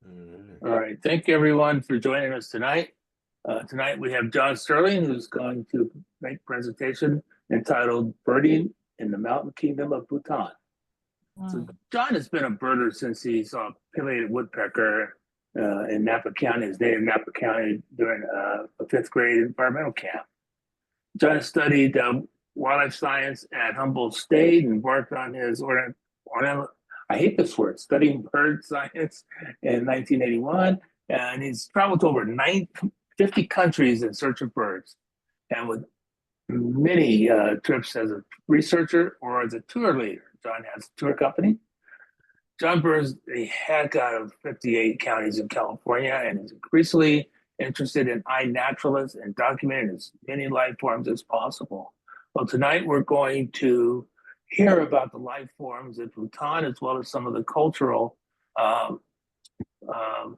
All All right. Thank you, everyone, for joining us tonight. Tonight we have John Sterling, who's going to make a presentation entitled Birding in the Mountain Kingdom of Bhutan. So right. John has been a birder since he saw a pileated woodpecker in Napa County, his native Napa County, during a fifth grade environmental camp. John studied wildlife science at Humboldt State and worked on his I hate this word, studying bird science in 1981. And he's traveled to over 50 countries in search of birds, and with many trips as a researcher or as a tour leader. John has a tour company. John burns the heck out of 58 counties in California and is increasingly interested in iNaturalists and documenting as many life forms as possible. Well, tonight we're going to hear about the life forms in Bhutan as well as some of the cultural um, um,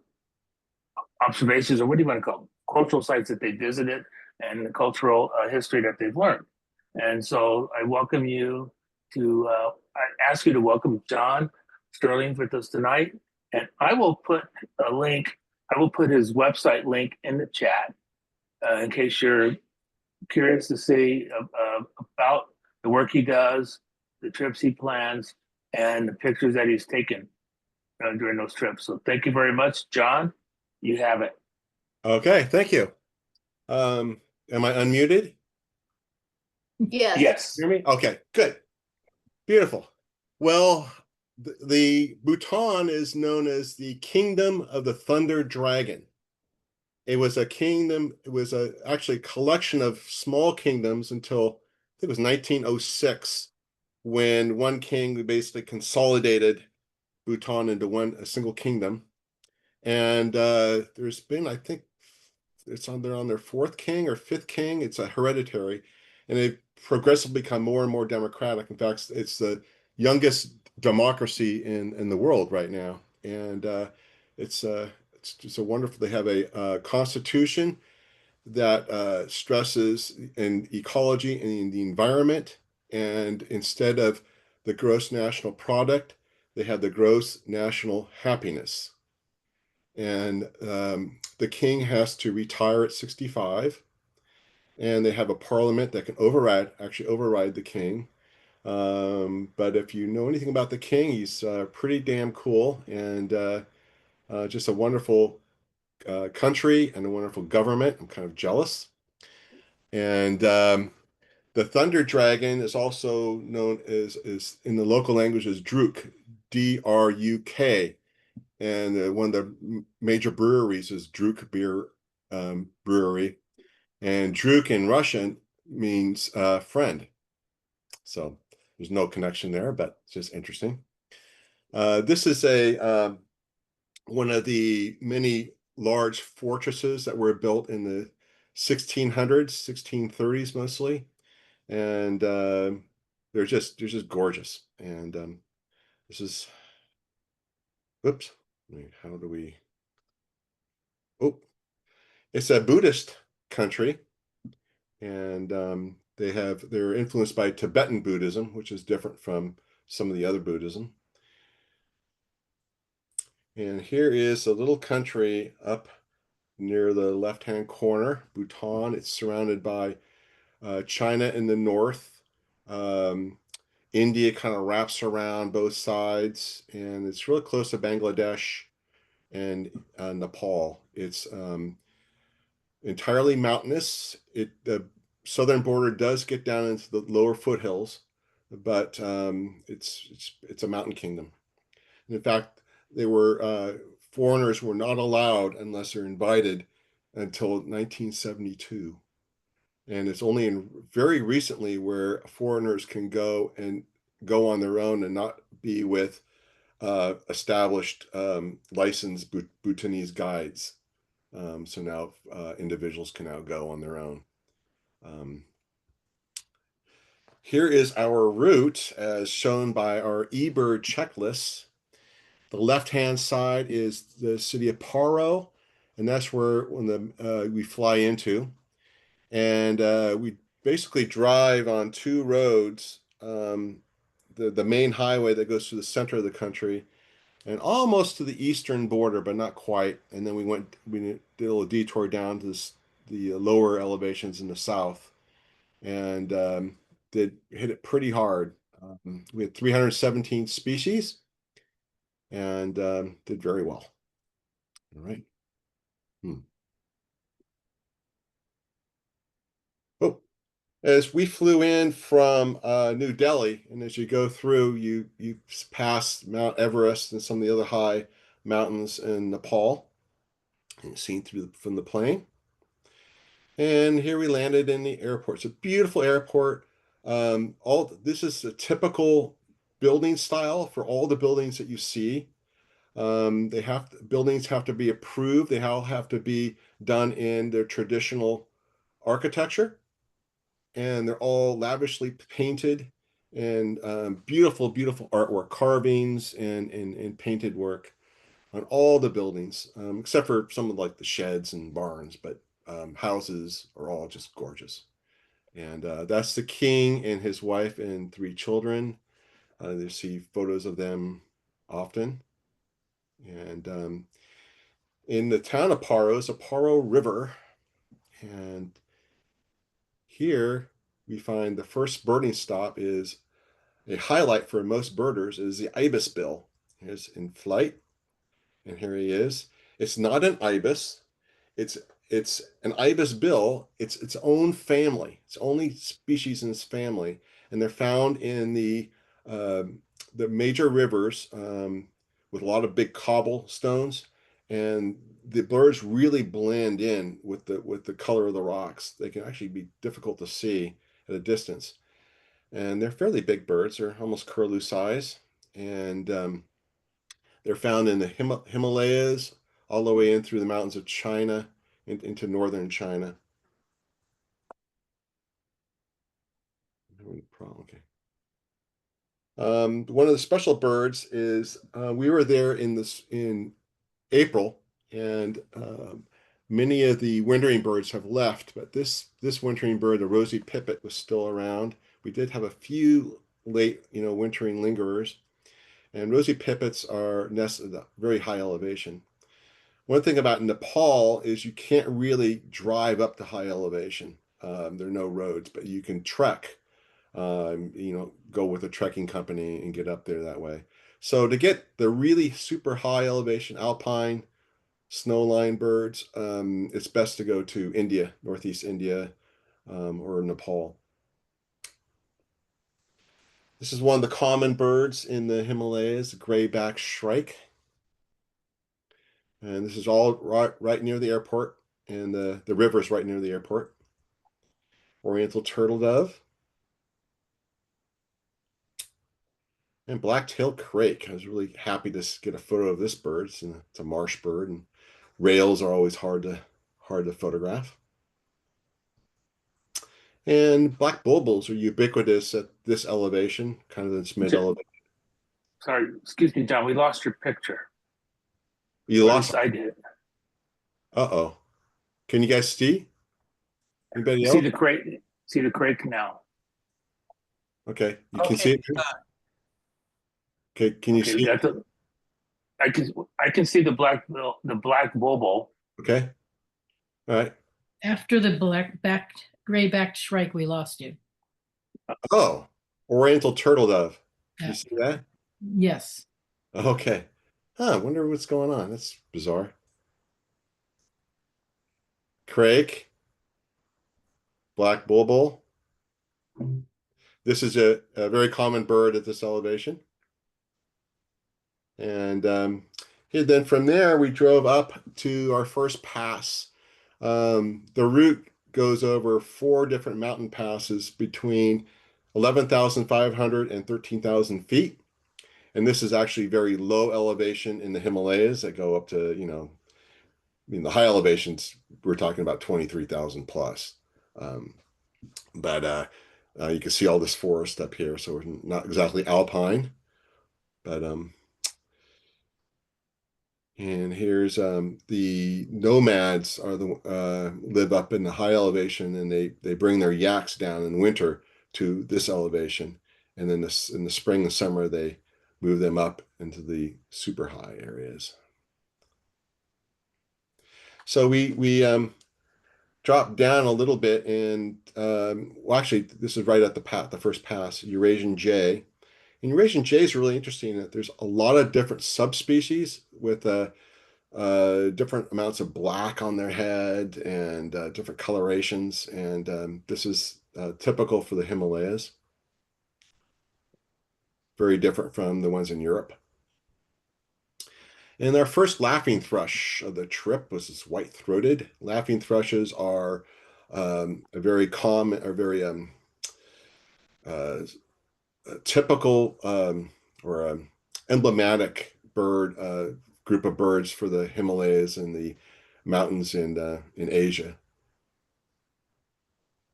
observations, or what do you want to call them? Cultural sites that they visited and the cultural history that they've learned. And so I welcome you I ask you to welcome John Sterling with us tonight. And I will put his website link in the chat in case you're curious to see about the work he does, the trips he plans, and the pictures that he's taken during those trips. So thank you very much, John. You have it. Okay, thank you. Am I unmuted? Yes. Yes. Hear me? Okay, good. Beautiful. Well, the Bhutan is known as the Kingdom of the Thunder Dragon. It was a kingdom, it was actually a collection of small kingdoms until I think it was 1906 when one king basically consolidated Bhutan into a single kingdom. And there's been, I think, they're on their fourth king or fifth king. It's a hereditary, and they've progressively become more and more democratic. In fact, it's the youngest democracy in the world right now, and it's just a wonderful. They have a constitution that stresses in ecology and the environment, and instead of the gross national product, they have the gross national happiness. And the king has to retire at 65, and they have a parliament that can actually override the king. But if you know anything about the king, he's pretty damn cool and just a wonderful country and a wonderful government. I'm kind of jealous. And the thunder dragon is also known as in the local language as Druk, Druk. And one of the major breweries is Druk Beer Brewery. And Druk in Russian means friend. So there's no connection there, but it's just interesting. This is one of the many large fortresses that were built in the 1600s, 1630s mostly. And they're just gorgeous. And this is, oops, how do we, oh, it's a Buddhist country, and they're influenced by Tibetan Buddhism, which is different from some of the other Buddhism. And here is a little country up near the left-hand corner, Bhutan. It's surrounded by China in the north. India kind of wraps around both sides, and it's really close to Bangladesh and Nepal. It's entirely mountainous. The southern border does get down into the lower foothills, but it's a mountain kingdom. And in fact, they were foreigners were not allowed unless they're invited until 1972. And it's only very recently where foreigners can go on their own and not be with established licensed Bhutanese guides. So now individuals can now go on their own. Here is our route as shown by our eBird checklist. The left-hand side is the city of Paro, and that's where we fly into. And we basically drive on two roads. The main highway that goes through the center of the country and almost to the eastern border, but not quite. And then we did a little detour down to the lower elevations in the south, and did hit it pretty hard. We had 317 species and did very well. All right. Hmm. Oh, as we flew in from New Delhi, and as you go through, you pass Mount Everest and some of the other high mountains in Nepal, and seen from the plane. And here we landed in the airport. It's a beautiful airport. All this is a typical building style for all the buildings that you see. Buildings have to be approved. They all have to be done in their traditional architecture, and they're all lavishly painted and beautiful, beautiful artwork, carvings and painted work on all the buildings, except for some of like the sheds and barns, but houses are all just gorgeous. And that's the king and his wife and three children. You see photos of them often. And in the town of Paro is a Paro River. And here we find the first birding stop is a highlight for most birders is the ibis bill. Here's in flight, and here he is. It's not an ibis. It's it's an ibis bill. It's its own family. It's only species in its family, and they're found in the major rivers with a lot of big cobblestones, and the birds really blend in with the color of the rocks. They can actually be difficult to see at a distance, and they're fairly big birds. They're almost curlew size, and they're found in the Himalayas all the way in through the mountains of China into northern China. Okay. One of the special birds is we were there in April, and many of the wintering birds have left, but this wintering bird, the rosy pipit, was still around. We did have a few late, wintering lingerers, and rosy pipits are nested at very high elevation. One thing about Nepal is you can't really drive up to high elevation. There are no roads, but you can trek. Go with a trekking company and get up there that way. So to get the really super high elevation alpine snowline birds, it's best to go to India, Northeast India, or Nepal. This is one of the common birds in the Himalayas, the gray-backed shrike. And this is all right near the airport, and the river is right near the airport. Oriental turtle dove. And black-tailed crake. I was really happy to get a photo of this bird. It's a marsh bird, and rails are always hard to photograph. And black bulbuls are ubiquitous at this elevation, kind of this mid elevation. Sorry, excuse me, John. We lost your picture. You lost. I did. Uh-oh. Can you guys see? Anybody else? See the crate. See the crate now. Okay, you can see it. Okay, can you see? I can see the black bulbul. Okay. All right. After the gray-backed shrike, we lost you. Oh, oriental turtle dove. Yeah. You see that? Yes. Okay. I wonder what's going on. That's bizarre. Crake. Black bulbul. This is a very common bird at this elevation. And then from there, we drove up to our first pass. The route goes over 4 different mountain passes between 11,500 and 13,000 feet. And this is actually very low elevation in the Himalayas that go up to, the high elevations, we're talking about 23,000 plus. But you can see all this forest up here, so we're not exactly alpine, but and here's the nomads are live up in the high elevation, and they bring their yaks down in winter to this elevation, and then in the spring and summer they move them up into the super high areas. So we dropped down a little bit, and well, actually, this is right at the first pass, Eurasian jay. And Eurasian jays are really interesting that there's a lot of different subspecies with different amounts of black on their head and different colorations. And this is typical for the Himalayas. Very different from the ones in Europe. And our first laughing thrush of the trip was this white-throated. Laughing thrushes are a very common, or very uh, typical or emblematic bird group of birds for the Himalayas and the mountains in Asia.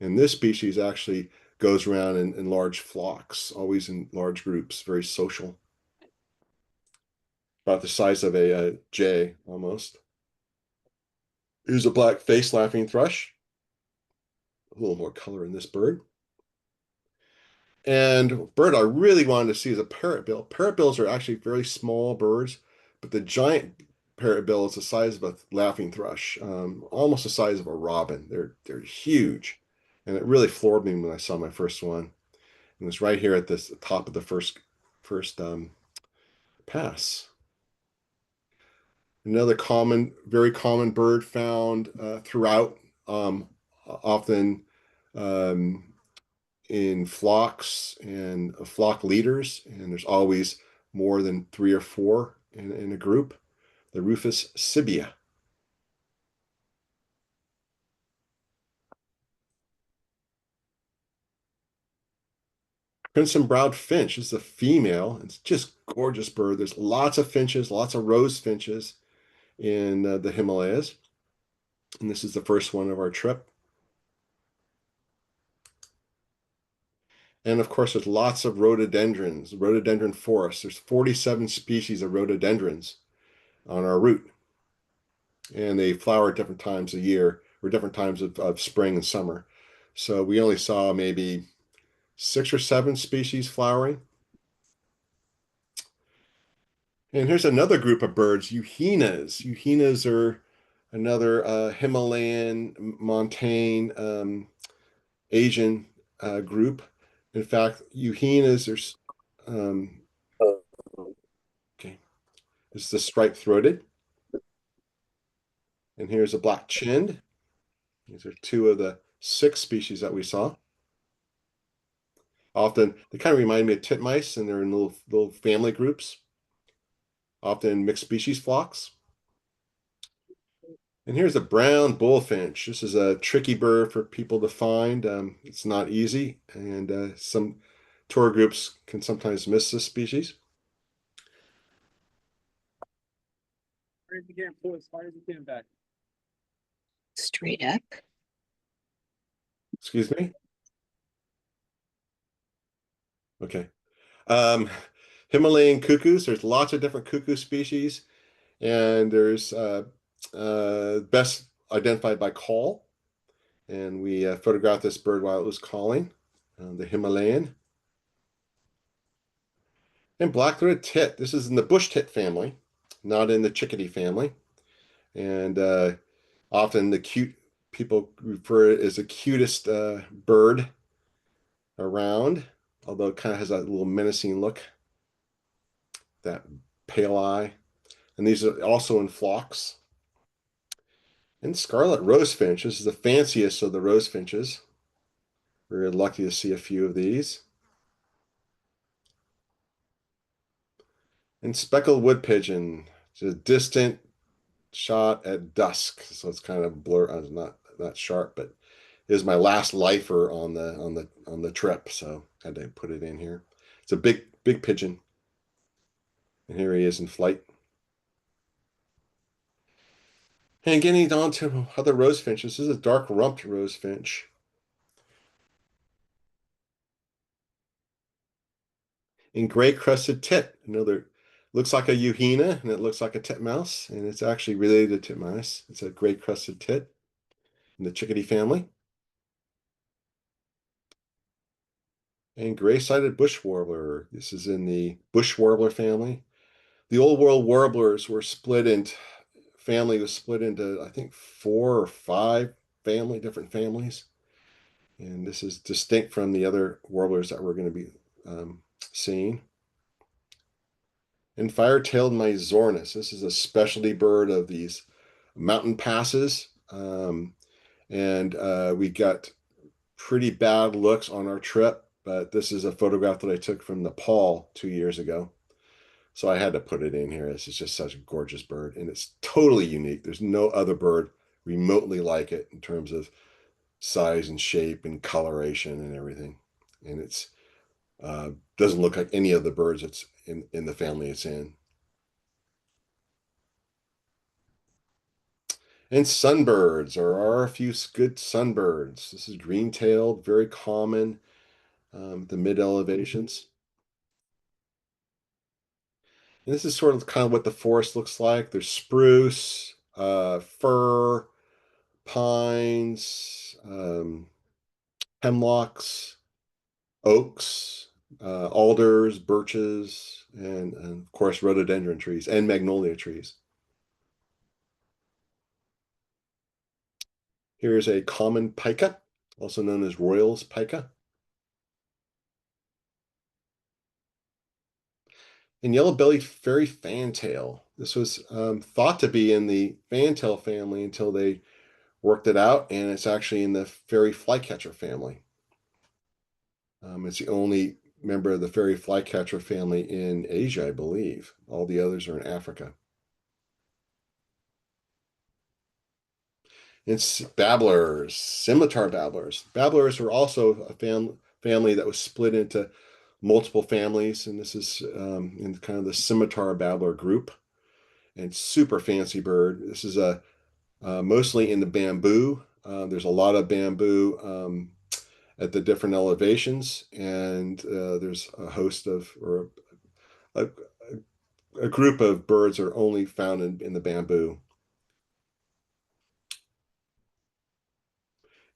And this species actually goes around in large flocks, always in large groups, very social. About the size of a jay almost. Here's a black face laughing thrush. A little more color in this bird. And a bird I really wanted to see is a parrotbill. Parrotbills are actually very small birds, but the giant parrotbill is the size of a laughing thrush, almost the size of a robin. They're huge, and it really floored me when I saw my first one. And it's right here at the top of the first pass. Another very common bird found throughout, often in flocks and flock leaders, and there's always more than 3 or 4 in a group. The Rufous Sibia. Crimson-browed finch is the female. It's just gorgeous bird. There's lots of finches, lots of rose finches in the Himalayas. And this is the first one of our trip. And of course, there's lots of rhododendrons, rhododendron forests. There's 47 species of rhododendrons on our route. And they flower at different times of year, or different times of spring and summer. So we only saw maybe 6 or 7 species flowering. And here's another group of birds, euhenas. Euhenas are another Himalayan, montane, Asian group. In fact, euhenas are, okay, this is the striped-throated. And here's a black-chinned. These are 2 of the 6 species that we saw. Often, they kind of remind me of titmice, and they're in little family groups, often mixed species flocks. And here's a brown bullfinch. This is a tricky bird for people to find. It's not easy, and some tour groups can sometimes miss this species. Straight up. Excuse me? Okay. Himalayan cuckoos. There's lots of different cuckoo species, and there's best identified by call. And we photographed this bird while it was calling, the Himalayan. And black-throated tit. This is in the bush tit family, not in the chickadee family. And often the cute people refer it as the cutest bird around, although it kind of has that little menacing look, that pale eye. And these are also in flocks. And scarlet rosefinch. This is the fanciest of the rosefinches. We're lucky to see a few of these. And speckled wood pigeon. It's a distant shot at dusk, so it's kind of blur. It's not sharp, but it was my last lifer on the trip, so I had to put it in here. It's a big pigeon, and here he is in flight. And getting on to other rosefinches, this is a dark rumped rosefinch. And gray crested tit, another looks like a euhena, and it looks like a titmouse, and it's actually related to titmice. It's a gray crested tit in the chickadee family. And gray-sided bush warbler. This is in the bush warbler family. The old world warblers were split into family was split into I think 4 or 5 different families, and this is distinct from the other warblers that we're going to be seeing. And fire-tailed myzornis. This is a specialty bird of these mountain passes, and we got pretty bad looks on our trip, but this is a photograph that I took from Nepal 2 years ago. So I had to put it in here. This is just such a gorgeous bird, and it's totally unique. There's no other bird remotely like it in terms of size and shape and coloration and everything. And it's doesn't look like any of the birds that's in the family it's in. And sunbirds. There are a few good sunbirds. This is green-tailed, very common, the mid elevations. And this is sort of kind of what the forest looks like. There's spruce, fir, pines, hemlocks, oaks, alders, birches, and of course rhododendron trees and magnolia trees. Here's a common pika, also known as Royals pika. And yellow-bellied fairy fantail. This was thought to be in the fantail family until they worked it out, and it's actually in the fairy flycatcher family. It's the only member of the fairy flycatcher family in Asia, I believe. All the others are in Africa. It's babblers, scimitar babblers. Babblers are also a family that was split into multiple families, and this is in kind of the scimitar babbler group. And super fancy bird. This is a mostly in the bamboo. There's a lot of bamboo at the different elevations, and there's a host of or a group of birds are only found in the bamboo.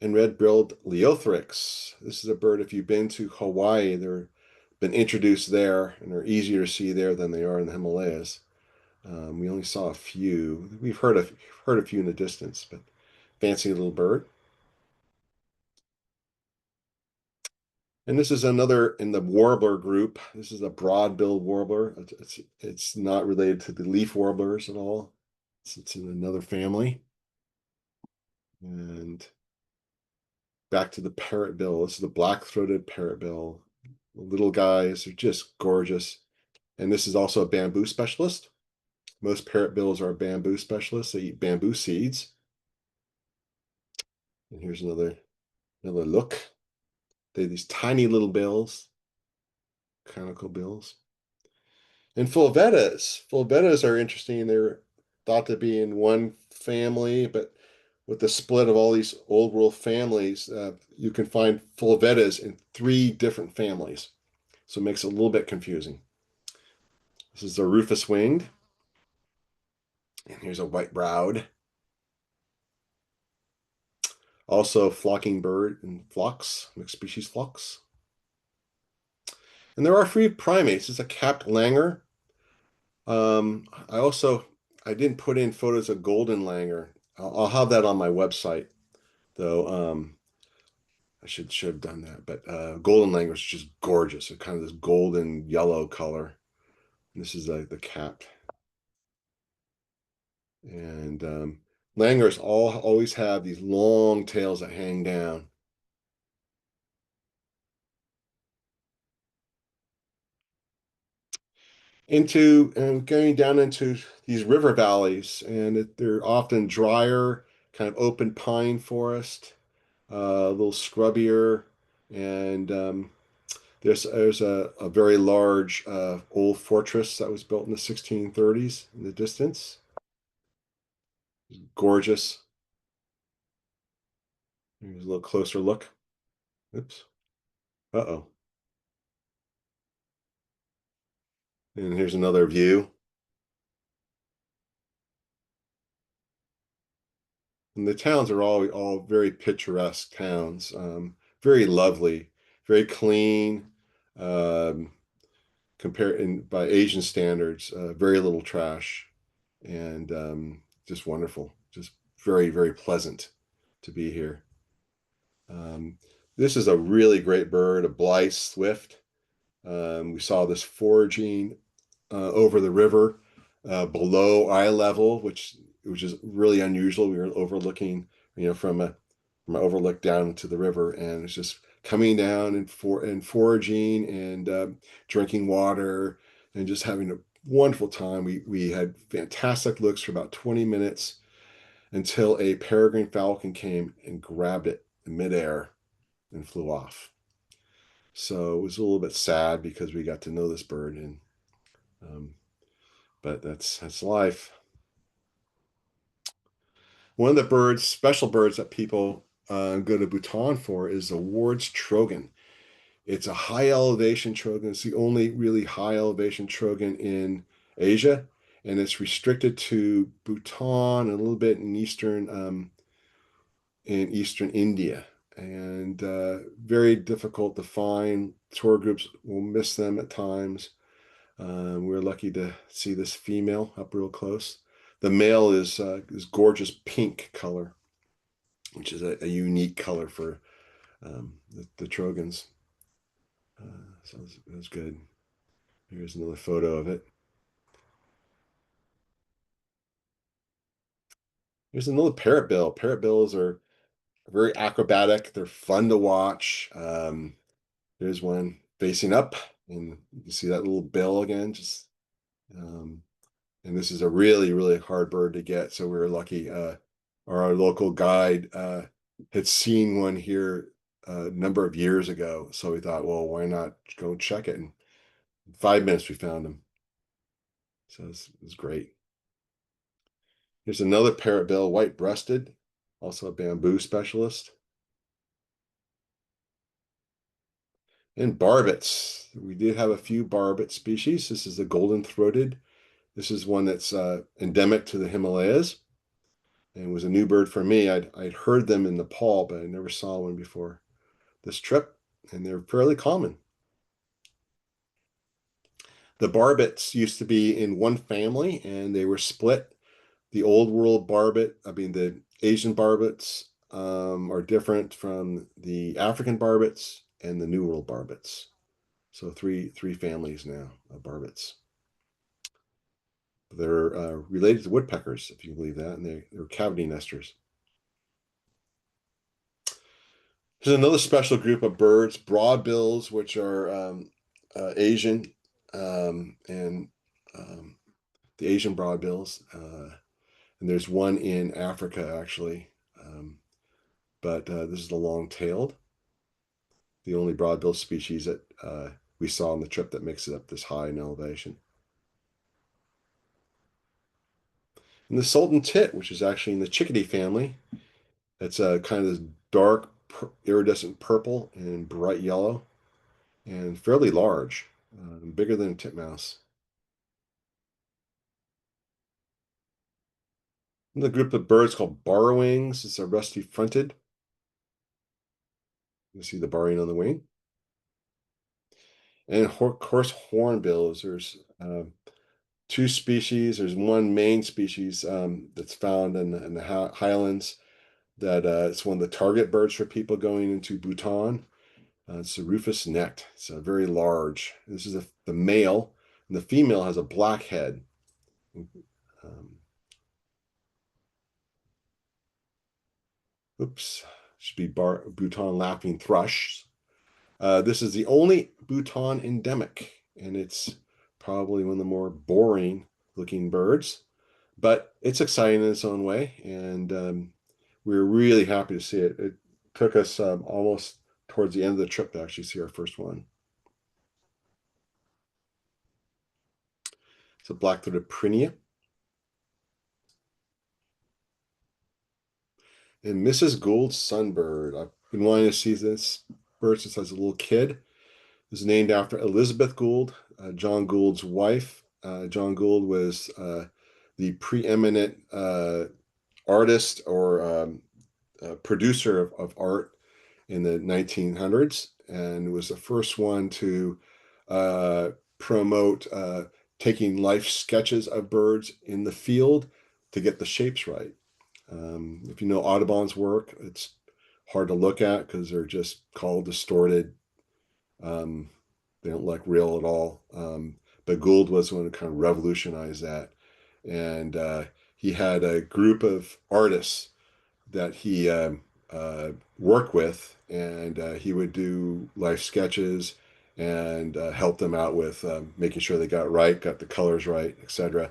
And red-billed Leothrix. This is a bird, if you've been to Hawaii, they're been introduced there, and they're easier to see there than they are in the Himalayas. We only saw a few. We've heard a few in the distance, but fancy little bird. And this is another in the warbler group. This is a broad-billed warbler. It's not related to the leaf warblers at all. It's in another family. And back to the parrotbill. This is the black-throated parrotbill. The little guys are just gorgeous. And this is also a bamboo specialist. Most parrotbills are bamboo specialists. They eat bamboo seeds. And here's another look. They have these tiny little bills, conical bills. And fulvetas are interesting. They're thought to be in one family, but with the split of all these old world families, you can find fulvetas in 3 different families. So it makes it a little bit confusing. This is a rufous winged. And here's a white browed. Also flocking bird in flocks, mixed species flocks. And there are 3 primates. It's a capped langur. I didn't put in photos of golden langur. I'll have that on my website, though. I should have done that. But golden langur is just gorgeous. It's kind of this golden yellow color. And this is the cap. And langurs always have these long tails that hang down. Going down into these river valleys, and they're often drier, kind of open pine forest, a little scrubbier, and there's a very large old fortress that was built in the 1630s in the distance. Gorgeous. Here's a little closer look. Oops. Uh-oh. And here's another view. And the towns are all very picturesque towns, very lovely. very clean, compared by Asian standards, very little trash, and just wonderful. Just very, very pleasant to be here. This is a really great bird, a Blythe swift. We saw this foraging over the river below eye level, which is really unusual. We were overlooking, from an overlook down to the river, and it's just coming down and foraging and drinking water and just having a wonderful time. We had fantastic looks for about 20 minutes until a peregrine falcon came and grabbed it in midair and flew off. So it was a little bit sad because we got to know this bird, and but that's life. One of the special birds that people go to Bhutan for is the Ward's trogon. It's a high elevation trogon. It's the only really high elevation trogon in Asia, and it's restricted to Bhutan and a little bit in eastern India, and very difficult to find. Tour groups will miss them at times. We're lucky to see this female up real close. The male is gorgeous pink color, which is a unique color for the trogons. So it was good. Here's another photo of it. Here's another parrotbill. Parrotbills are very acrobatic. They're fun to watch. There's one facing up, and you can see that little bill again. Just and this is a really, really hard bird to get. So we were lucky. Our local guide had seen one here a number of years ago. So we thought, well, why not go check it? And in 5 minutes, we found him. So it was great. Here's another parrotbill, white-breasted, also a bamboo specialist. And barbets. We did have a few barbet species. This is the golden-throated. This is one that's endemic to the Himalayas, and was a new bird for me. I'd heard them in Nepal, but I never saw one before this trip, and they're fairly common. The barbets used to be in one family, and they were split. The old world barbet, the Asian barbets are different from the African barbets and the New World barbets. So three families now of barbets. They're related to woodpeckers, if you believe that, and they're cavity nesters. There's another special group of birds, broadbills, which are Asian, and the Asian broadbills. And there's one in Africa, actually. But this is the long-tailed, the only broadbill species that we saw on the trip that makes it up this high in elevation. And the Sultan tit, which is actually in the chickadee family. It's a kind of this dark iridescent purple and bright yellow, and fairly large, bigger than a titmouse. The group of birds called borrowings. It's a rusty fronted. You see the barring on the wing. And of course, hornbills. There's two species. There's one main species that's found in the highlands that it's one of the target birds for people going into Bhutan. It's the rufous necked. It's very large. This is the male, and the female has a black head. Oops, should be Bhutan laughing thrush. This is the only Bhutan endemic, and it's probably one of the more boring looking birds, but it's exciting in its own way, and we were really happy to see it. It took us almost towards the end of the trip to actually see our first one. It's a black-throated prinia. And Mrs. Gould's sunbird. I've been wanting to see this bird since I was a little kid. It was named after Elizabeth Gould, John Gould's wife. John Gould was the preeminent artist or producer of art in the 1900s, and was the first one to promote taking life sketches of birds in the field to get the shapes right. If you know Audubon's work, it's hard to look at because they're just called distorted. They don't look real at all. But Gould was one who kind of revolutionized that. And he had a group of artists that he worked with, and he would do life sketches and help them out with making sure they got it right, got the colors right, etc.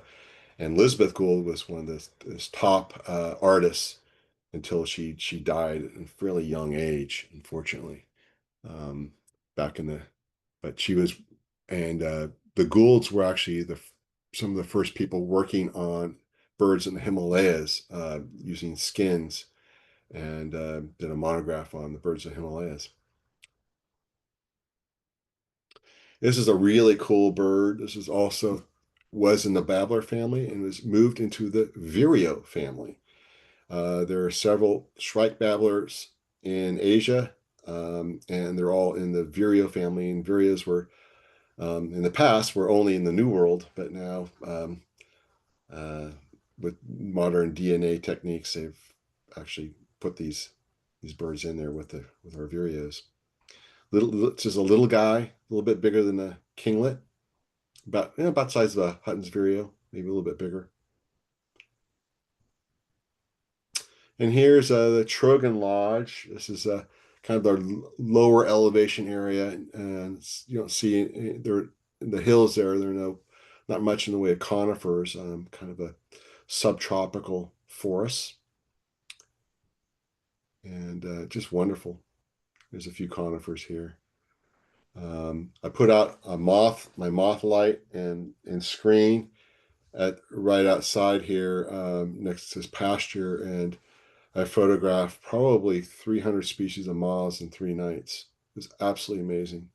And Elizabeth Gould was one of his top artists until she died at a fairly young age, unfortunately. Um, back in the, but she was, and the Goulds were actually some of the first people working on birds in the Himalayas using skins, and did a monograph on the birds of the Himalayas. This is a really cool bird. This is also was in the babbler family and was moved into the vireo family. There are several shrike babblers in Asia, and they're all in the vireo family. And vireos were, in the past, were only in the New World, but now uh, with modern DNA techniques, they've actually put these birds in there with our vireos. Just a little guy, a little bit bigger than a kinglet, about the size of a Hutton's vireo, maybe a little bit bigger. And here's the Trogan Lodge. This is kind of the lower elevation area, and you don't see there in the hills there. There are not much in the way of conifers. Kind of a subtropical forest, and just wonderful. There's a few conifers here. I put out my moth light and screen right outside here next to this pasture, and I photographed probably 300 species of moths in 3 nights. It was absolutely amazing.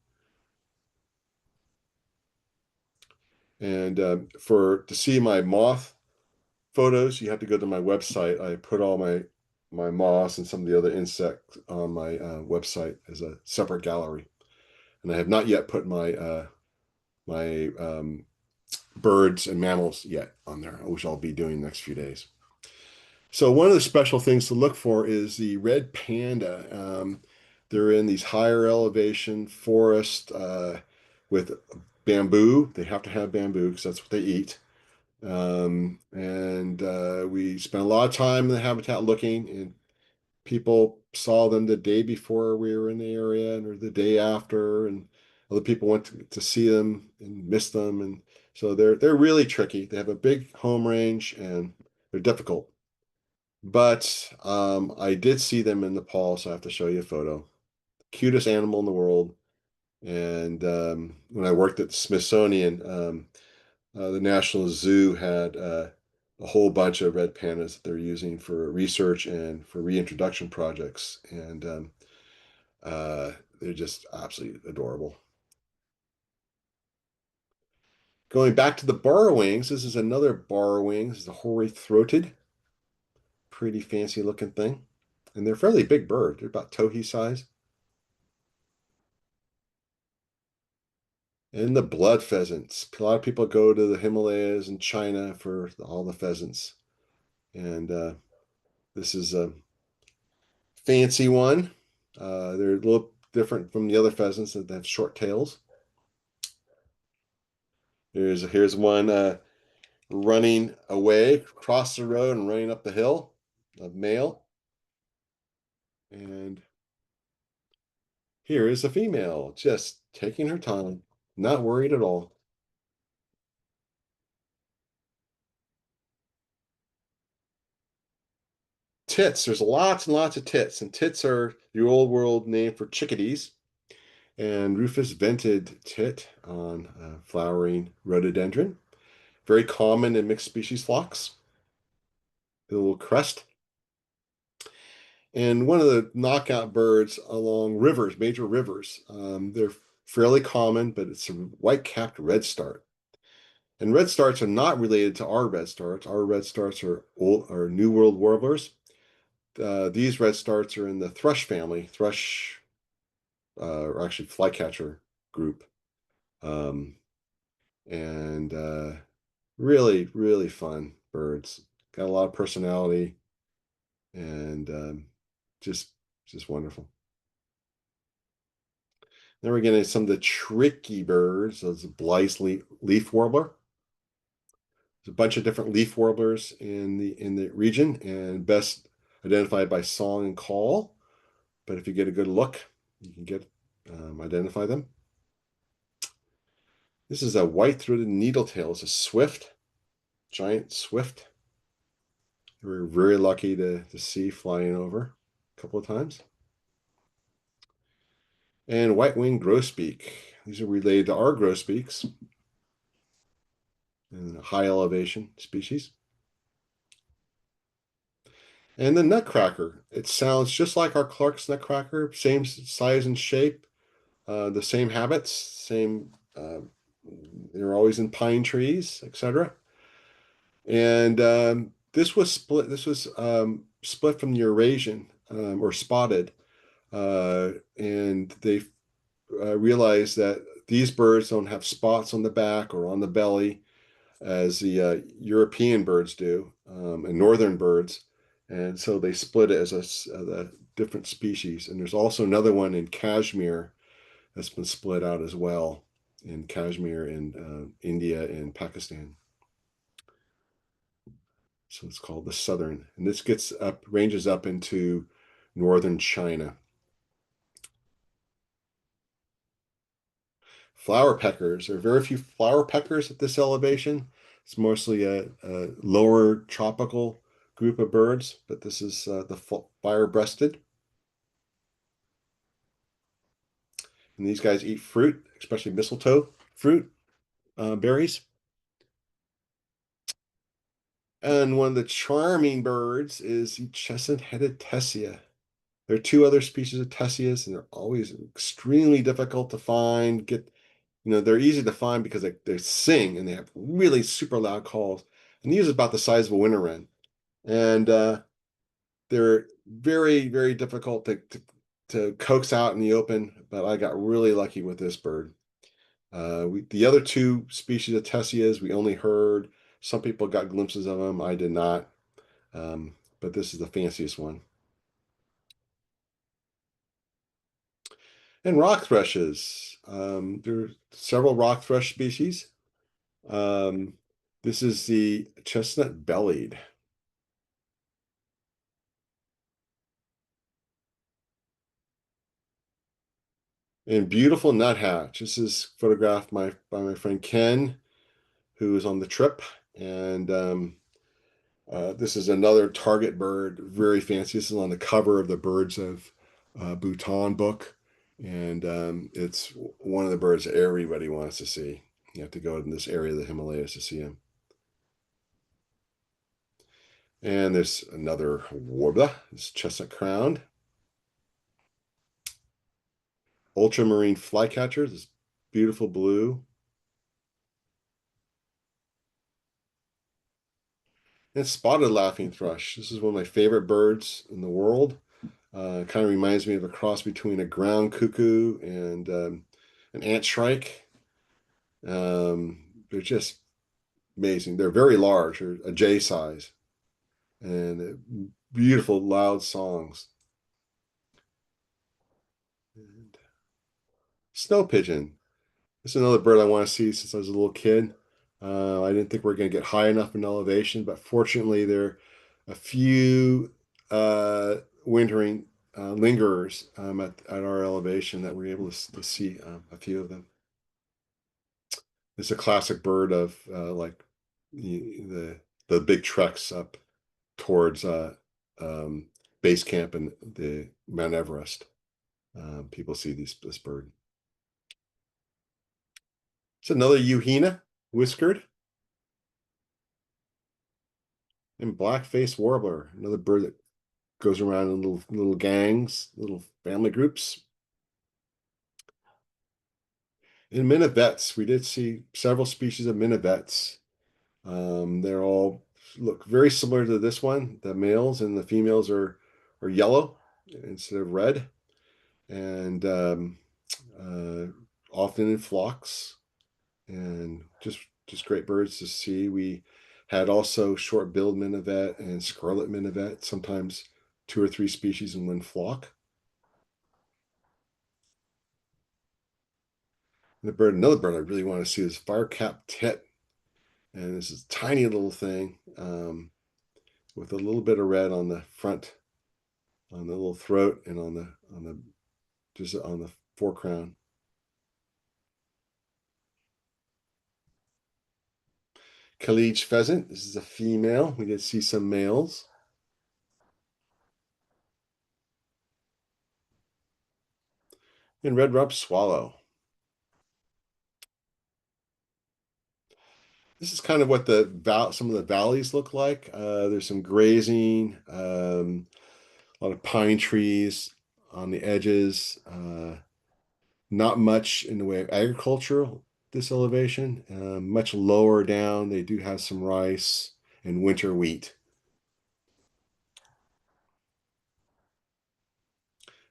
And to see my moth photos, you have to go to my website. I put all my moths and some of the other insects on my website as a separate gallery. And I have not yet put my birds and mammals yet on there, which I'll be doing the next few days. So one of the special things to look for is the red panda. They're in these higher elevation forests with bamboo. They have to have bamboo because that's what they eat. And we spent a lot of time in the habitat looking, and people saw them the day before we were in the area or the day after, and other people went to see them and missed them. And so they're really tricky. They have a big home range and they're difficult. But I did see them in Nepal, so I have to show you a photo. Cutest animal in the world. And when I worked at the Smithsonian, the National Zoo had a whole bunch of red pandas that they're using for research and for reintroduction projects. And they're just absolutely adorable. Going back to the borrowings, this is another borrowing. This is a hoary-throated, pretty fancy looking thing. And they're fairly big bird. They're about towhee size. And the blood pheasants. A lot of people go to the Himalayas and China for all the pheasants. And this is a fancy one. They're a little different from the other pheasants that have short tails. Here's one running away across the road and running up the hill, a male. And here is a female, just taking her time, not worried at all. Tits, there's lots and lots of tits, and tits are the old world name for chickadees. And Rufous vented tit on flowering rhododendron, very common in mixed species flocks. A little crest. And one of the knockout birds along rivers, major rivers. They're fairly common, but it's a white-capped redstart. And redstarts are not related to our redstarts. Our redstarts are New World warblers. these redstarts are in the thrush family, thrush, or actually flycatcher group. And really, really fun birds. Got a lot of personality and just wonderful. Then we're getting some of the tricky birds. There's a Blythe's leaf warbler. There's a bunch of different leaf warblers in the region, and best identified by song and call. But if you get a good look, you can identify them. This is a white-throated needletail. It's a swift, giant swift. We're very lucky to see flying over a couple of times. And white-winged grosbeak. These are related to our grosbeaks in a high elevation species. And the nutcracker. It sounds just like our Clark's nutcracker, same size and shape, the same habits, same. They're always in pine trees, etc. And this was split. This was split from the Eurasian or spotted, and they realized that these birds don't have spots on the back or on the belly as the European birds do, and northern birds, and so they split it as a different species. And there's also another one in Kashmir that's been split out as well, in Kashmir in India and Pakistan. So it's called the southern, and this ranges up into northern China. Flower peckers. There are very few flower peckers at this elevation. It's mostly a lower tropical group of birds, but this is the fire-breasted. And these guys eat fruit, especially mistletoe fruit, berries. And one of the charming birds is the chestnut-headed tessia. There are two other species of tessias, and they're always extremely difficult to find. They're easy to find because they sing and they have really super loud calls. And these are about the size of a winter wren. And they're very, very difficult to coax out in the open, but I got really lucky with this bird. The other two species of tessias, we only heard. Some people got glimpses of them. I did not. But this is the fanciest one. And rock thrushes. There are several rock thrush species. This is the chestnut-bellied. And beautiful nuthatch. This is photographed by my friend Ken, who was on the trip. And this is another target bird, very fancy. This is on the cover of the Birds of Bhutan book. And it's one of the birds everybody wants to see. You have to go in this area of the Himalayas to see him. And there's another warbler, this chestnut-crowned. Ultramarine flycatcher, this beautiful blue. And spotted laughing thrush. This is one of my favorite birds in the world. Kind of reminds me of a cross between a ground cuckoo and an ant shrike. They're just amazing. They're very large, they're a J size, and beautiful, loud songs. And snow pigeon. This is another bird I want to see since I was a little kid. I didn't think we are going to get high enough in elevation, but fortunately there are a few wintering lingerers at our elevation that we're able to see a few of them. It's a classic bird of like the big treks up towards base camp and the Mount Everest. People see this bird. It's another Euhena, whiskered. And black-faced warbler, another bird that goes around in little gangs, little family groups. In minivets, we did see several species of minivets. They're all look very similar to this one. The males and the females are or yellow instead of red, and uh, often in flocks, and just great birds to see. We had also short-billed minivet and scarlet minivet, sometimes 2 or 3 species in one flock. And another bird I really want to see is fire-capped tit, and this is a tiny little thing with a little bit of red on the front, on the little throat, and on the just on the forecrown. Kalige pheasant. This is a female. We did see some males. And red-rumped swallow. This is kind of what some of the valleys look like. There's some grazing, a lot of pine trees on the edges. Not much in the way of agricultural this elevation. Much lower down, they do have some rice and winter wheat.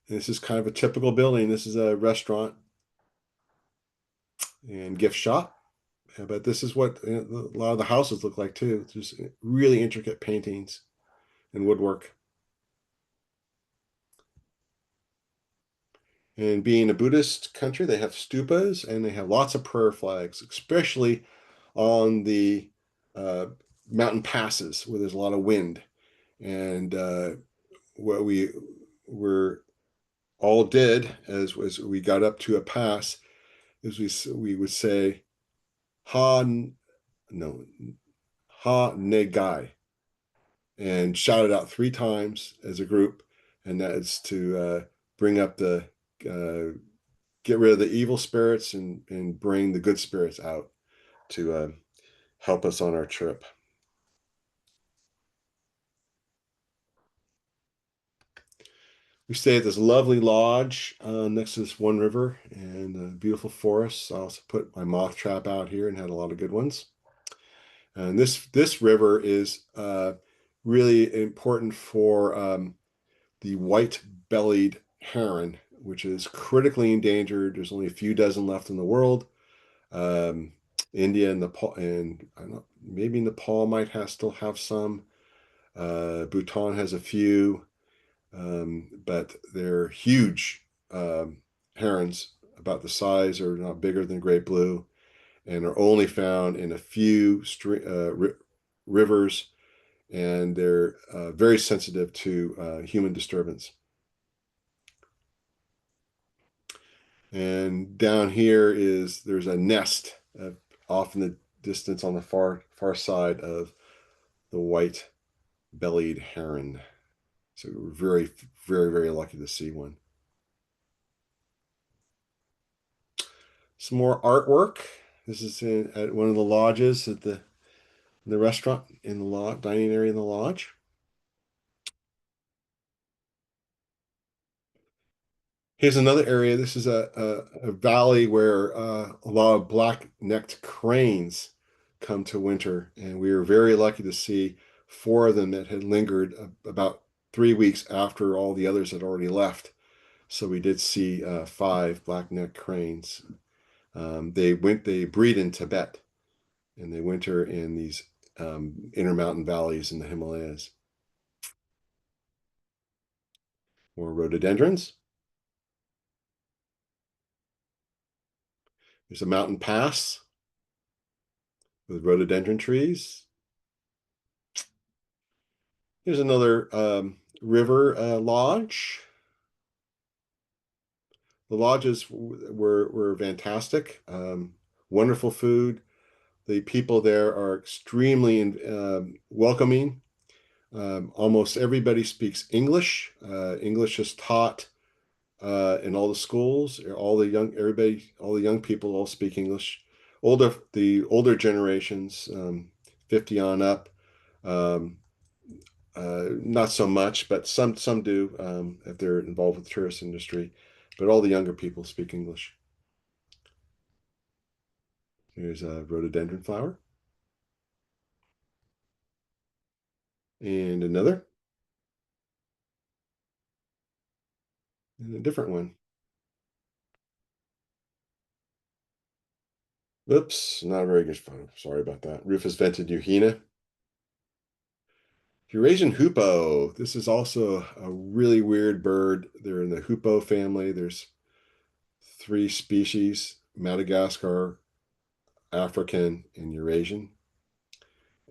And this is kind of a typical building. This is a restaurant and gift shop. But this is what a lot of the houses look like too. Just really intricate paintings and woodwork. And being a Buddhist country, they have stupas and they have lots of prayer flags, especially on the mountain passes where there's a lot of wind. And what we were all did as we got up to a pass is we would say ha no ha negai and shout it out 3 times as a group, and that is to bring up the get rid of the evil spirits and bring the good spirits out to help us on our trip. We stayed at this lovely lodge next to this one river and a beautiful forest. I also put my moth trap out here and had a lot of good ones. And this river is really important for the white-bellied heron, which is critically endangered. There's only a few dozen left in the world. India and Nepal, and I don't know, maybe Nepal might still have some. Bhutan has a few, but they're huge herons, about the size or not bigger than great blue, and are only found in a few rivers, and they're very sensitive to human disturbance. And down here there's a nest off in the distance on the far side of the white-bellied heron. So we're very, very, very lucky to see one. Some more artwork. This is at one of the lodges at the restaurant in the dining area in the lodge. Here's another area. This is a valley where a lot of black-necked cranes come to winter, and we were very lucky to see 4 of them that had lingered about 3 weeks after all the others had already left. So we did see 5 black-necked cranes. They breed in Tibet, and they winter in these intermountain valleys in the Himalayas. More rhododendrons. There's a mountain pass with rhododendron trees. Here's another river lodge. The lodges were fantastic. Wonderful food. The people there are extremely welcoming. Almost everybody speaks English. English is taught in all the schools. All the young people all speak English. The older generations, 50 on up, not so much, but some do if they're involved with the tourist industry. But all the younger people speak English. Here's a rhododendron flower. And another. different one. Oops, not a very good photo. Sorry about that. Rufous vented euhena. Eurasian hoopoe. This is also a really weird bird. They're in the hoopoe family. There's 3 species: Madagascar, African, and Eurasian.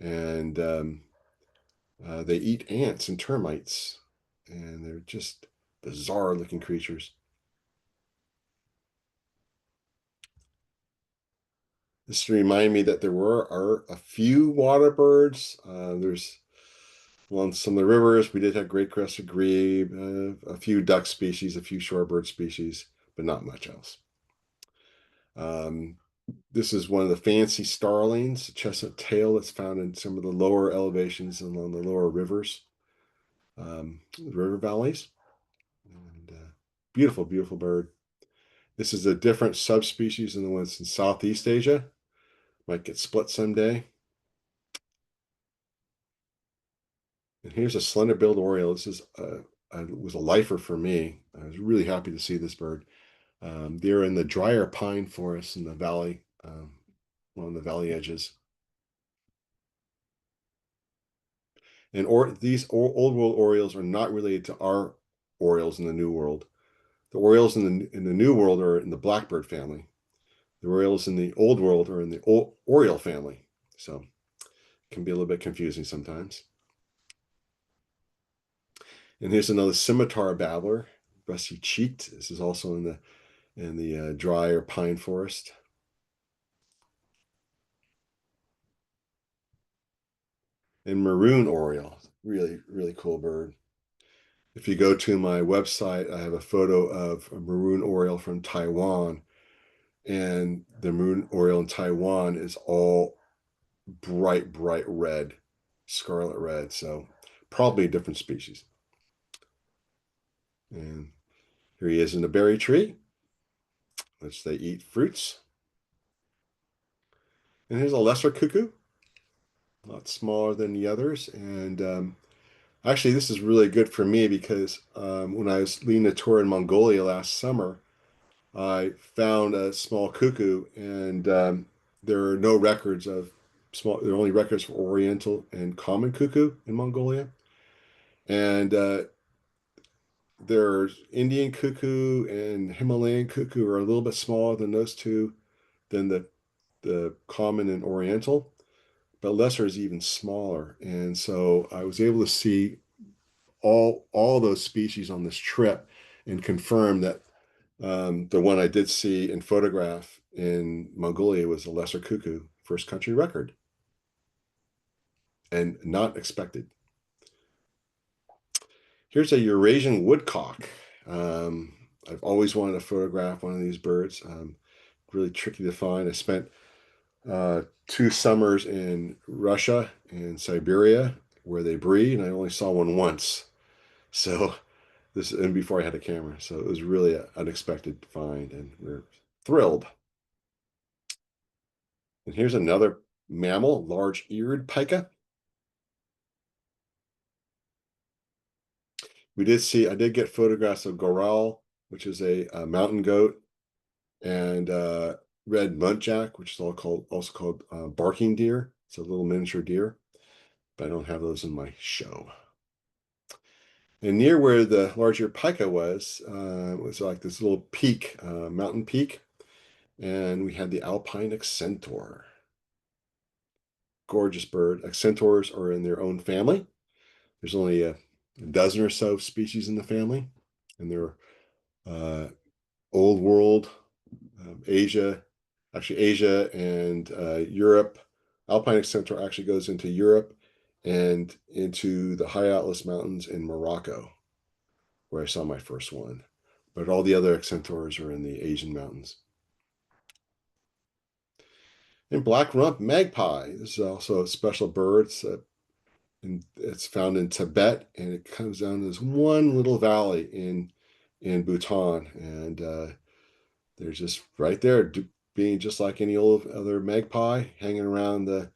And they eat ants and termites. And they're just bizarre looking creatures. This reminds me that there are a few water birds. There's along some of the rivers. We did have great crested grebe, a few duck species, a few shorebird species, but not much else. This is one of the fancy starlings, chestnut tail, that's found in some of the lower elevations along the lower rivers, river valleys. And, beautiful, beautiful bird. This is a different subspecies than the ones in Southeast Asia. Might get split someday. And here's a slender-billed oriole. This is was a lifer for me. I was really happy to see this bird. They're in the drier pine forests in the valley, along the valley edges. And these old world orioles are not related to our orioles in the New World. The orioles in the New World are in the blackbird family. The orioles in the Old World are in the oriole family. So it can be a little bit confusing sometimes. And here's another scimitar babbler, rusty cheeked. This is also in the drier pine forest. And maroon oriole, really, really cool bird. If you go to my website, I have a photo of a maroon oriole from Taiwan. And the maroon oriole in Taiwan is all bright, bright red, scarlet red. So probably a different species. And here he is in a berry tree, which they eat fruits. And here's a lesser cuckoo, a lot smaller than the others. And actually, this is really good for me because when I was leading a tour in Mongolia last summer, I found a small cuckoo, and there are no records of small. There are only records for oriental and common cuckoo in Mongolia, and there's Indian cuckoo and Himalayan cuckoo are a little bit smaller than those two, than the common and oriental, but lesser is even smaller. And so I was able to see all those species on this trip and confirm that the one I did see and photograph in Mongolia was a lesser cuckoo, first country record, and not expected. Here's a Eurasian woodcock. I've always wanted to photograph one of these birds. Really tricky to find. I spent 2 summers in Russia and Siberia where they breed, and I only saw one once. So and before I had a camera. So it was really an unexpected find, and we're thrilled. And here's another mammal, large-eared pika. I did get photographs of goral, which is a mountain goat, and red muntjac, which is also called barking deer. It's a little miniature deer, but I don't have those in my show. And near where the larger pika was like this little peak, mountain peak, and we had the alpine accentor. Gorgeous bird. Accentors are in their own family. There's only a dozen or so species in the family, and they're old world, Asia and Europe. Alpine accentor actually goes into Europe and into the high Atlas Mountains in Morocco, where I saw my first one. But all the other accentors are in the Asian mountains. And black rump magpie. This is also a special bird. It's found in Tibet, and it comes down to this one little valley in Bhutan, and they're just right there, being just like any old other magpie, hanging around the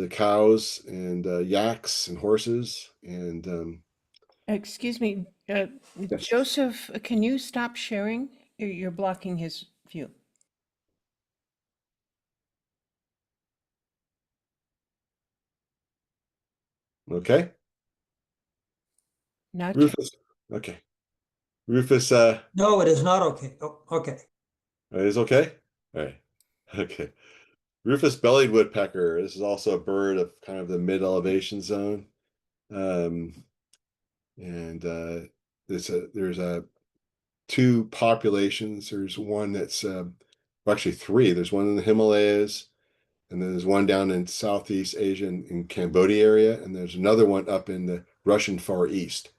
cows and yaks and horses, and Excuse me, Joseph, can you stop sharing? You're blocking his view. Okay. Not yet. Rufus. Okay. Rufus, No, it is not okay. Oh, okay. it is okay? All right. Okay. Rufus bellied woodpecker. This is also a bird of kind of the mid-elevation zone. And there's two populations. There's one that's well, actually three. There's one in the Himalayas, and then there's one down in Southeast Asia in Cambodia area, and there's another one up in the Russian Far East.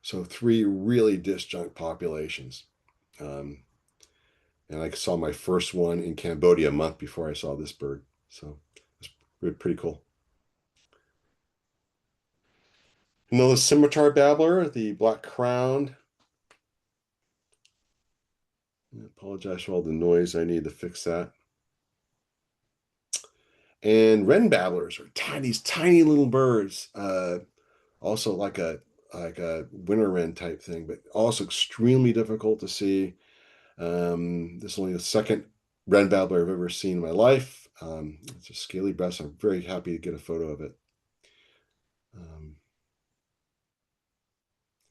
So three really disjunct populations. And I saw my first one in Cambodia a month before I saw this bird. So it's pretty cool. Another scimitar babbler, the black-crowned. I apologize for all the noise. I need to fix that. And wren babblers are tiny little birds. Also like a winter wren type thing, but also extremely difficult to see. This is only the second wren babbler I've ever seen in my life. It's a scaly breast. I'm very happy to get a photo of it.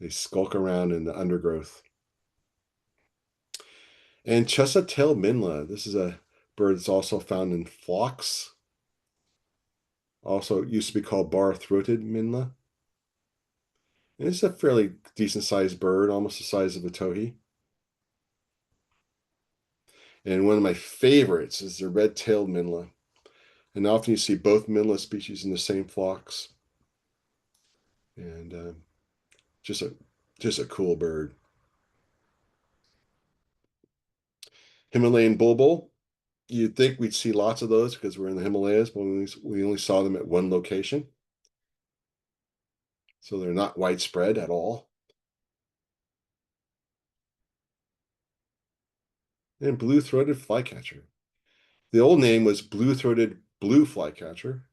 They skulk around in the undergrowth. And chestnut-tailed minla. This is a bird that's also found in flocks. Also used to be called bar-throated minla. And it's a fairly decent-sized bird, almost the size of a towhee. And one of my favorites is the red-tailed minla. And often you see both minla species in the same flocks. And just a cool bird. Himalayan bulbul. You'd think we'd see lots of those because we're in the Himalayas, but we only saw them at one location. So they're not widespread at all. And blue-throated flycatcher. The old name was blue-throated blue flycatcher,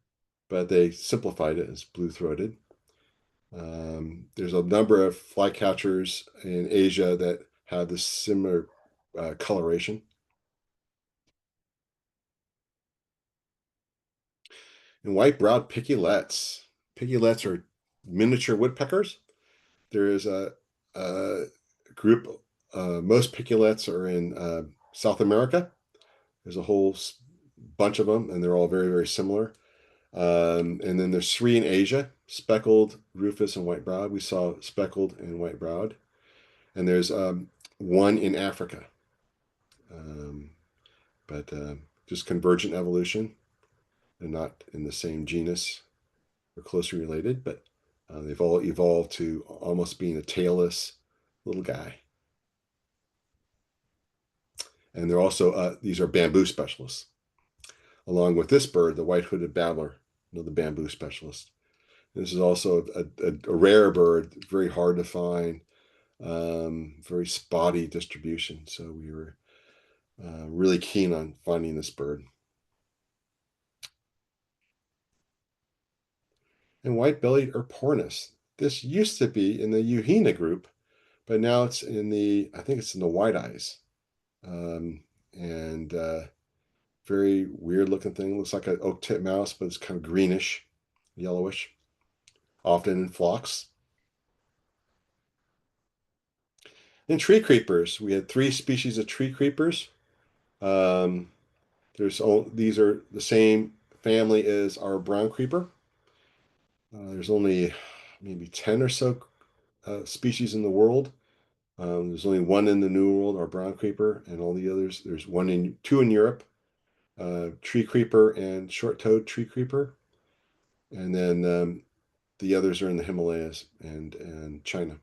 but they simplified it as blue-throated. There's a number of flycatchers in Asia that have this similar coloration. And white-browed piculets. Piculets are miniature woodpeckers. There is a group, most piculets are in South America. There's a whole bunch of them, and they're all very, very similar. And then there's three in Asia, speckled, rufous, and white-browed. We saw speckled and white-browed. And there's one in Africa. But just convergent evolution. They're not in the same genus. They're closely related, but they've all evolved to almost being a tailless little guy. And they're also, these are bamboo specialists. Along with this bird, the white-hooded babbler, the bamboo specialist. This is also a rare bird, very hard to find, very spotty distribution. So we were really keen on finding this bird. And white-bellied Erpornis. This used to be in the Euhina group, but now it's in the, I think it's in the white eyes. And very weird looking thing. Looks like an oak tip mouse, but it's kind of greenish, yellowish, often in flocks. And tree creepers. We had three species of tree creepers. These are the same family as our brown creeper. There's only maybe 10 or so species in the world. There's only one in the New World, our brown creeper, and all the others. There's two in Europe, tree creeper and short-toed tree creeper, and then the others are in the Himalayas and China.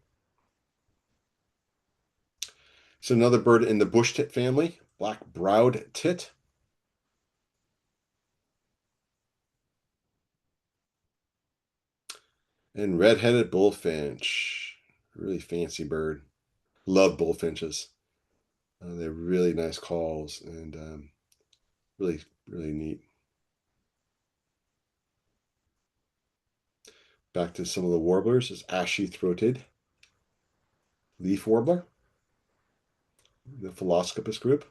So another bird in the bush tit family, black-browed tit. And red-headed bullfinch, really fancy bird. Love bullfinches. They're really nice calls and really, really neat. Back to some of the warblers is ashy-throated leaf warbler, the Philoscopus group.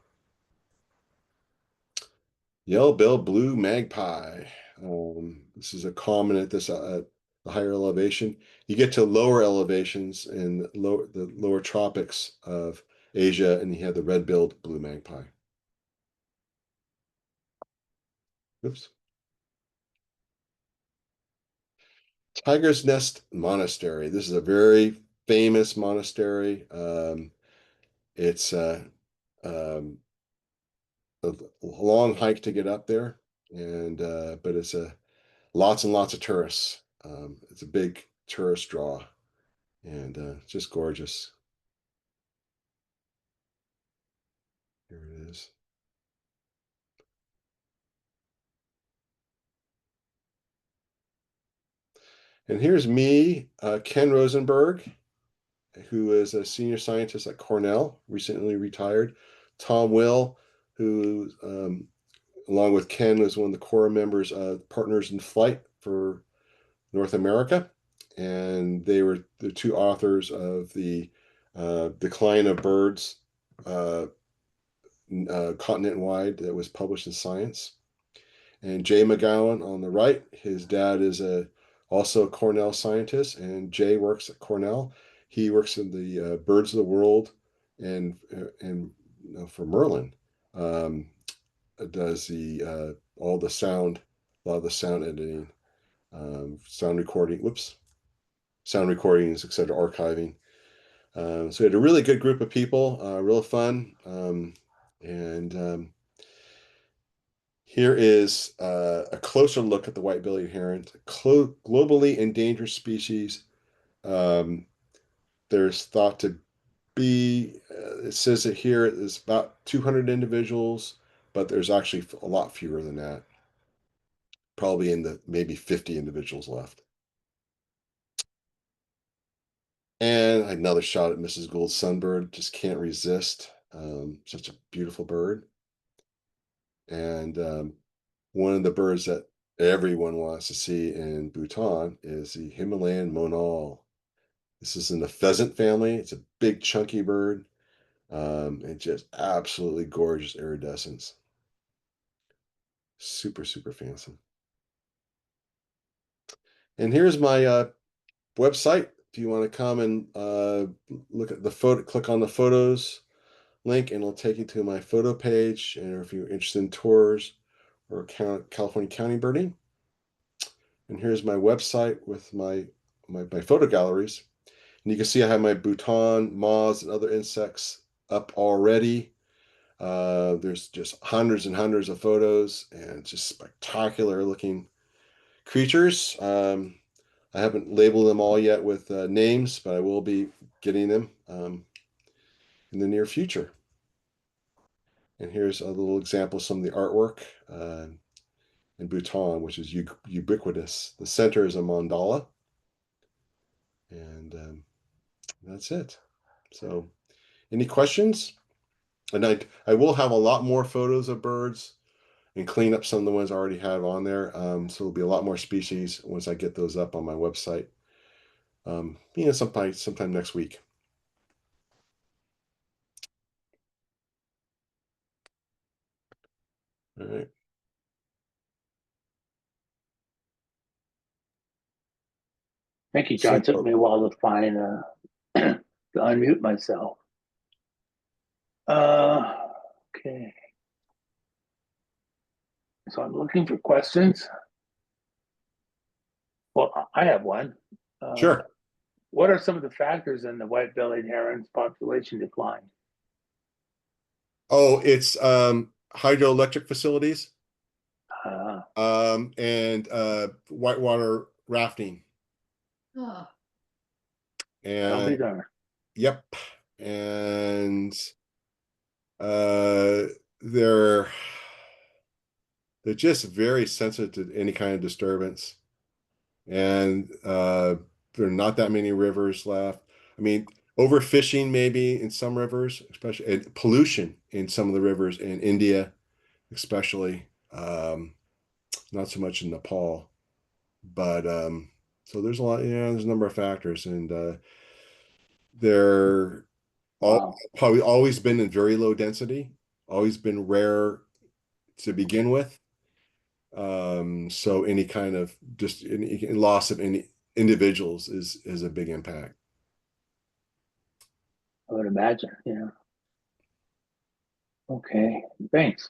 Yellow-billed blue magpie. This is a common at this at the higher elevation. You get to lower elevations in the lower tropics of Asia, and you have the red-billed blue magpie. Oops. Tiger's Nest Monastery. This is a very famous monastery. It's a long hike to get up there, and but it's lots and lots of tourists. It's a big tourist draw, and just gorgeous. Here it is. And here's me, Ken Rosenberg, who is a senior scientist at Cornell, recently retired. Tom Will, who, along with Ken, was one of the core members of Partners in Flight for North America. And they were the two authors of the Decline of Birds continent-wide that was published in Science. And Jay McGowan on the right, his dad is also a Cornell scientist, and Jay works at Cornell. He works in the Birds of the World, and for Merlin, does the all the sound, a lot of the sound editing, sound recordings, etc., archiving. So we had a really good group of people, real fun, and here is a closer look at the white-bellied heron, globally endangered species. There's thought to be, it says that here is about 200 individuals, but there's actually a lot fewer than that. Probably in the maybe 50 individuals left. And another shot at Mrs. Gould's sunbird. Just can't resist. Such a beautiful bird. And one of the birds that everyone wants to see in Bhutan is the Himalayan monal. This is in the pheasant family. It's a big, chunky bird, and just absolutely gorgeous iridescence. Super, super fancy. And here's my website. If you want to come and look at the photo, click on the photos link, and it'll take you to my photo page. And if you're interested in tours or California county birding. And here's my website with my photo galleries. And you can see I have my Bhutan, moths, and other insects up already. There's just hundreds and hundreds of photos, and just spectacular looking creatures. I haven't labeled them all yet with names, but I will be getting them in the near future. And here's a little example of some of the artwork in Bhutan, which is ubiquitous. The center is a mandala, and that's it. So, any questions? And I will have a lot more photos of birds and clean up some of the ones I already have on there. So there'll be a lot more species once I get those up on my website. Sometime next week. All right. Thank you, John. It took me a while to find to unmute myself. Okay. So I'm looking for questions. Well, I have one. Sure. What are some of the factors in the white-bellied heron's population decline? Oh, it's hydroelectric facilities Uh, and whitewater rafting. Oh, I'll be And darned. yep. And they're just very sensitive to any kind of disturbance. And there are not that many rivers left. I mean, overfishing maybe in some rivers, especially, and pollution in some of the rivers in India, especially. Not so much in Nepal, but so there's a lot. Yeah, there's a number of factors, and They're all Wow. probably always been in very low density, always been rare to begin with. So any kind of just any loss of any individuals is a big impact. I would imagine. Yeah. Okay. Thanks.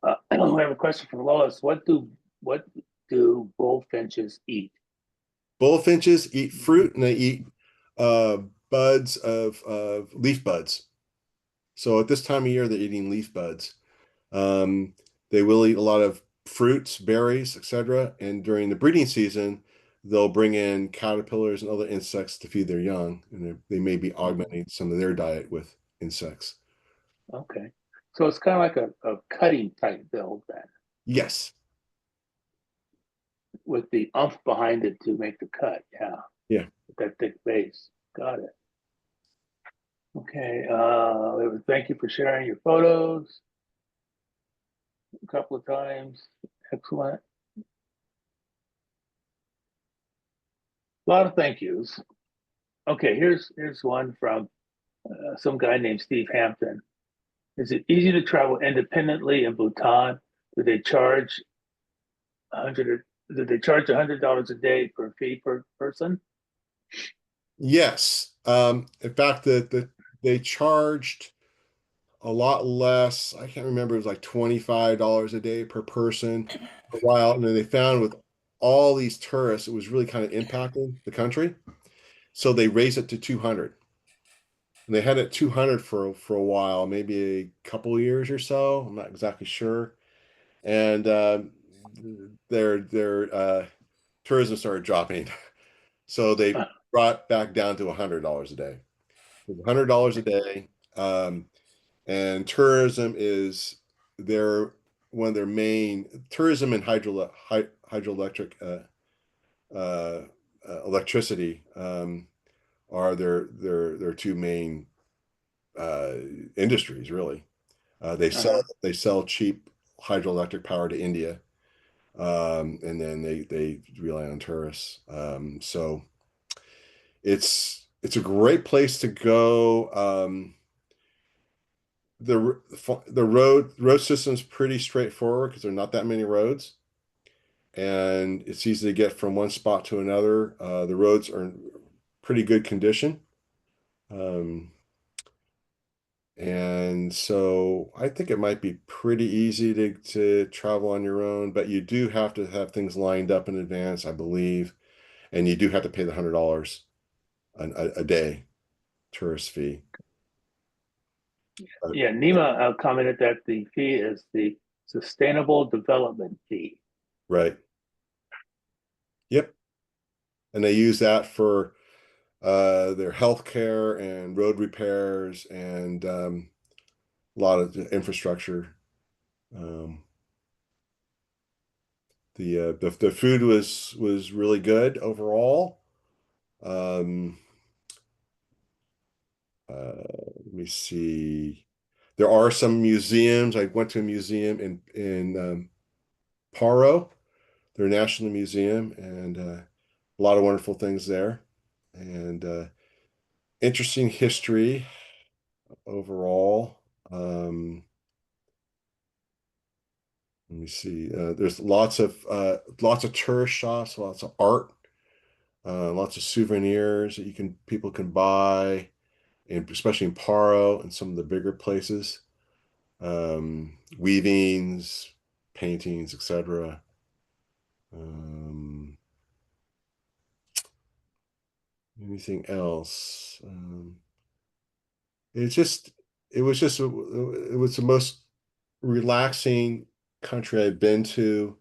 I have a question for Lois. What do bullfinches eat? Bullfinches eat fruit and they eat uh, buds of leaf buds. So at this time of year, they're eating leaf buds. Um, they will eat a lot of fruits, berries, etc. And during the breeding season, they'll bring in caterpillars and other insects to feed their young, and they may be augmenting some of their diet with insects. Okay. So it's kind of like a cutting type build then, Yes. with the umph behind it to make the cut. Yeah. Yeah. With that thick base. Got it. Okay. Thank you for sharing your photos a couple of times. Excellent. A lot of thank yous. Okay, here's one from some guy named Steve Hampton. Is it easy to travel independently in Bhutan? Do they charge 100? Do they charge $100 a day per fee per person? Yes. In fact, they charged a lot less. I can't remember. It was like $25 a day per person for a while. And then they found with all these tourists, it was really kind of impacting the country. So they raised it to 200. And they had it 200 for a while, maybe a couple of years or so. I'm not exactly sure. And their tourism started dropping. So they brought back down to $100 a day. $100 a day. And tourism is their one of their main tourism and hydroelectric uh, electricity are their two main uh, industries really. They Uh-huh. sell cheap hydroelectric power to India, and then they rely on tourists. So it's a great place to go. The road system is pretty straightforward because there are not that many roads, and it's easy to get from one spot to another. The roads are in pretty good condition, um, and so I think it might be pretty easy to travel on your own. But you do have to have things lined up in advance, I believe, and you do have to pay the $100 a day tourist fee. Yeah, Nima commented that the fee is the sustainable development fee. Right. Yep. And they use that for their healthcare and road repairs and a lot of infrastructure. Um, the food was really good overall. Um, let me see. There are some museums. I went to a museum in Paro, their national museum, and a lot of wonderful things there, and interesting history overall. Let me see. There's lots of tourist shops, lots of art, lots of souvenirs that people can buy, and especially in Paro and some of the bigger places. Weavings, paintings, etc. Um, Anything else? It's just it was just it was the most relaxing country I've been to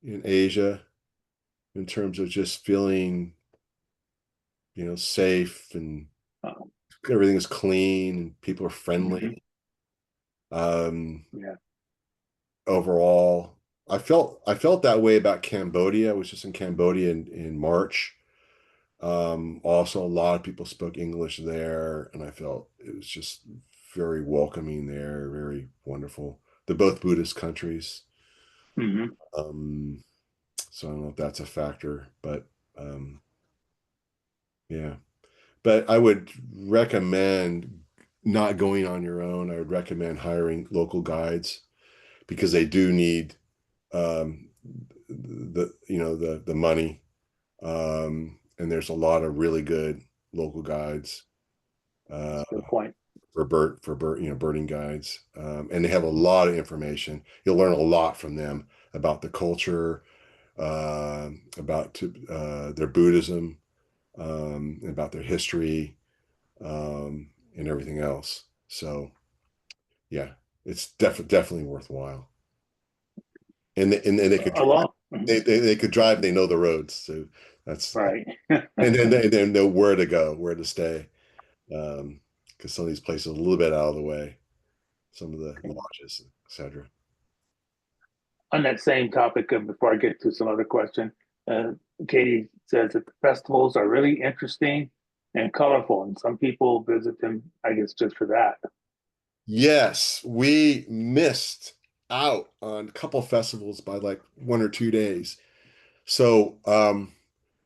in Asia in terms of just feeling, safe and Um, everything is clean and people are mhm. friendly. Um, Yeah. Overall, I felt that way about Cambodia. I was just in Cambodia in March. Also, a lot of people spoke English there, and I felt it was just very welcoming there, very wonderful. They're both Buddhist countries. Hmm. Um, so I don't know if that's a factor, but yeah. but I would recommend not going on your own. I would recommend hiring local guides because they do need the money. And there's a lot of really good local guides That's a good point. birding guides. And they have a lot of information. You'll learn a lot from them about the culture, about their Buddhism, about their history, and everything else. So yeah, it's definitely worthwhile. And they could drive. They could drive. They know the roads, so that's right. and then they know where to go, where to stay, because some of these places are a little bit out of the way, some of the lodges, etc. On that same topic, before I get to some other question, Katie says that the festivals are really interesting and colorful, and some people visit them, I guess, just for that. Yes, we missed out on a couple festivals by like 1 or 2 days. So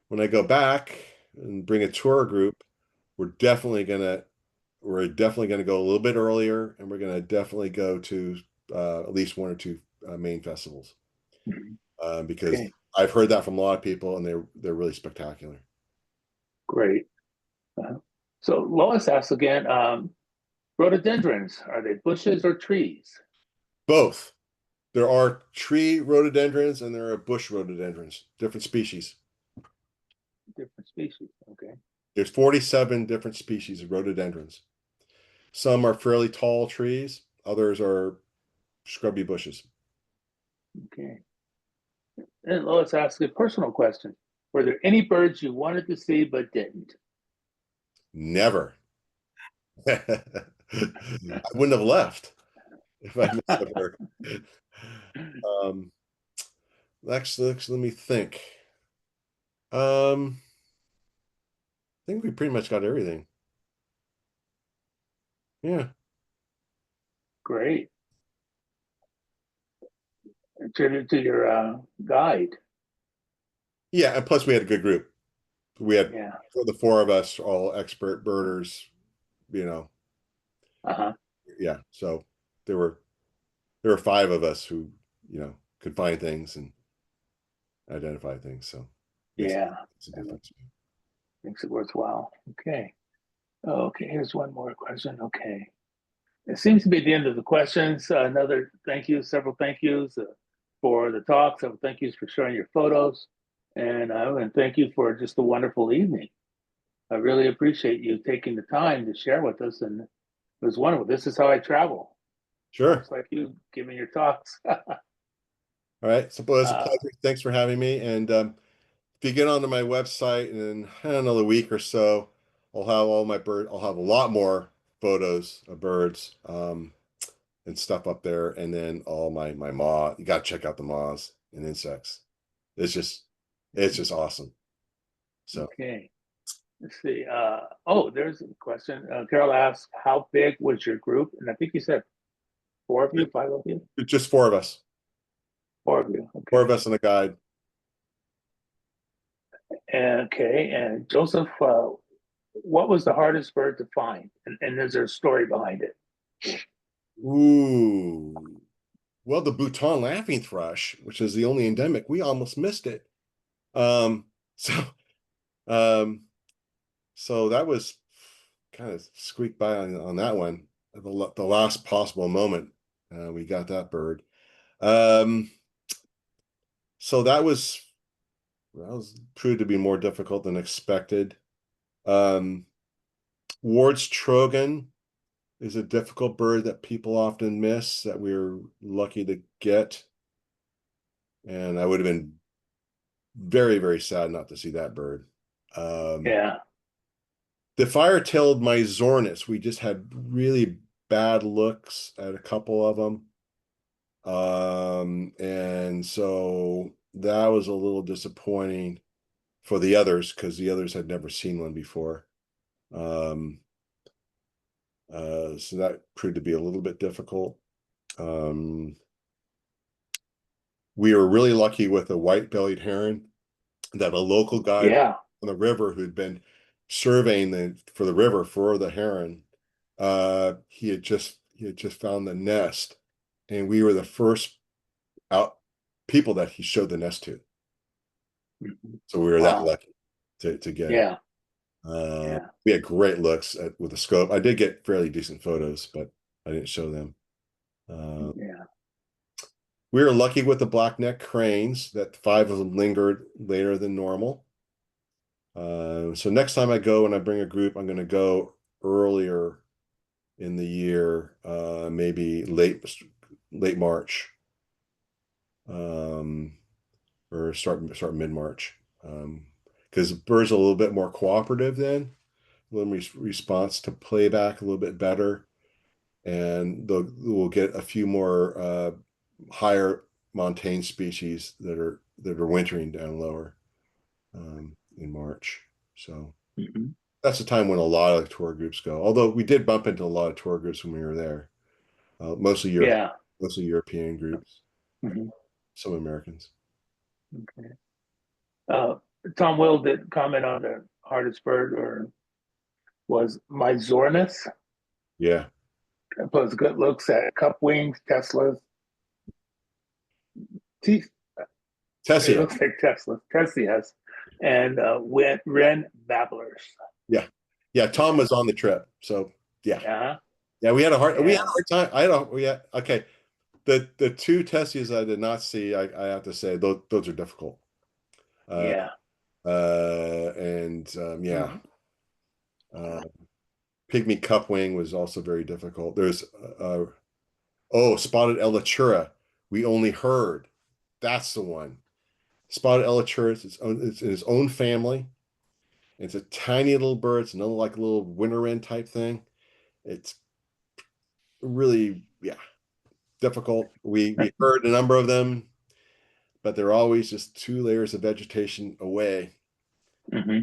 when I go back and bring a tour group, we're definitely gonna go a little bit earlier, and we're gonna definitely go to at least 1 or 2 main festivals because Okay. I've heard that from a lot of people, and they're really spectacular. Great. So Lois asks again, rhododendrons, are they bushes or trees? Both. There are tree rhododendrons and there are bush rhododendrons, different species. Different species. Okay. There's 47 different species of rhododendrons. Some are fairly tall trees, others are scrubby bushes. Okay. And Lois asks a personal question. Were there any birds you wanted to see but didn't? Never. I wouldn't have left if I missed the bird. Let me think. I think we pretty much got everything. Yeah. Great. Attributed to your guide. Yeah, and plus we had a good group. We had Yeah. the 4 of us, all expert birders, Uh-huh. Yeah. So there were 5 of us who, could find things and identify things. So Yeah. it's a difference. Makes it worthwhile. Okay. Okay, here's one more question. Okay. It seems to be the end of the questions. Another thank you, several thank yous for the talk, several thank yous for sharing your photos, and thank you for just a wonderful evening. I really appreciate you taking the time to share with us, and it was wonderful. This is how I travel. Sure. Just like you giving your talks. All right. So it was a pleasure. Thanks for having me. And if you get onto my website in another week or so, I'll have a lot more photos of birds and stuff up there. And then all my moth. You got to check out the moths and insects. It's just awesome. So Okay. Let's see. There's a question. Carol asks, how big was your group? And I think you said 4 of you, 5 of you? it's just 4 of us. 4 of you. Okay. 4 of us and a guide. Okay. And Joseph, what was the hardest bird to find? And is there a story behind it? Ooh. Well, the Bhutan laughing thrush, which is the only endemic, we almost missed it. So that was kind of squeaked by on that one. The last possible moment, we got that bird. So that was proved to be more difficult than expected. Ward's trogon is a difficult bird that people often miss that we were lucky to get. And I would have been very, very sad not to see that bird. Yeah. The fire-tailed Myzornis, we just had really bad looks at a couple of them. And so that was a little disappointing for the others because the others had never seen one before. So that proved to be a little bit difficult. We were really lucky with a white-bellied heron that a local guide Yeah. on the river who'd been surveying for the river for the heron, he had just found the nest, and we were the first out people that he showed the nest to. Mhm. So we were that Wow. lucky to get it. Yeah. Yeah. We had great looks with the scope. I did get fairly decent photos, but I didn't show them. Yeah. We were lucky with the black-necked cranes that 5 of them lingered later than normal. So next time I go and I bring a group, I'm going to go earlier in the year, maybe late March, or start mid-March, because birds are a little bit more cooperative then, a little response to playback a little bit better, and we'll get a few more higher montane species that are wintering down lower in March. So Mhm. that's the time when a lot of tour groups go. Although we did bump into a lot of tour groups when we were there, mostly Yeah. European groups, Mhm. some Americans. Okay. Uh, Tom Will did comment on the hardest bird, or was Myzornis. Yeah, Plus good looks at cup wings, Teslas, teeth. It Tessia. looks like Tesla, Tessias, and Wren babblers. Yeah. Tom was on the trip, so yeah. Yeah. Yeah, we had a hard Yeah. time. Okay. The 2 Tessias I did not see, I have to say, those are difficult. Uh, Yeah. and yeah. Pygmy cupwing was also very difficult. There's spotted elatura. We only heard. That's the one. Spotted elatura. It's in its own family. It's a tiny little bird. It's another like little winter wren type thing. It's really, yeah, difficult. We heard a number of them, but they're always just 2 layers of vegetation away, Hmm.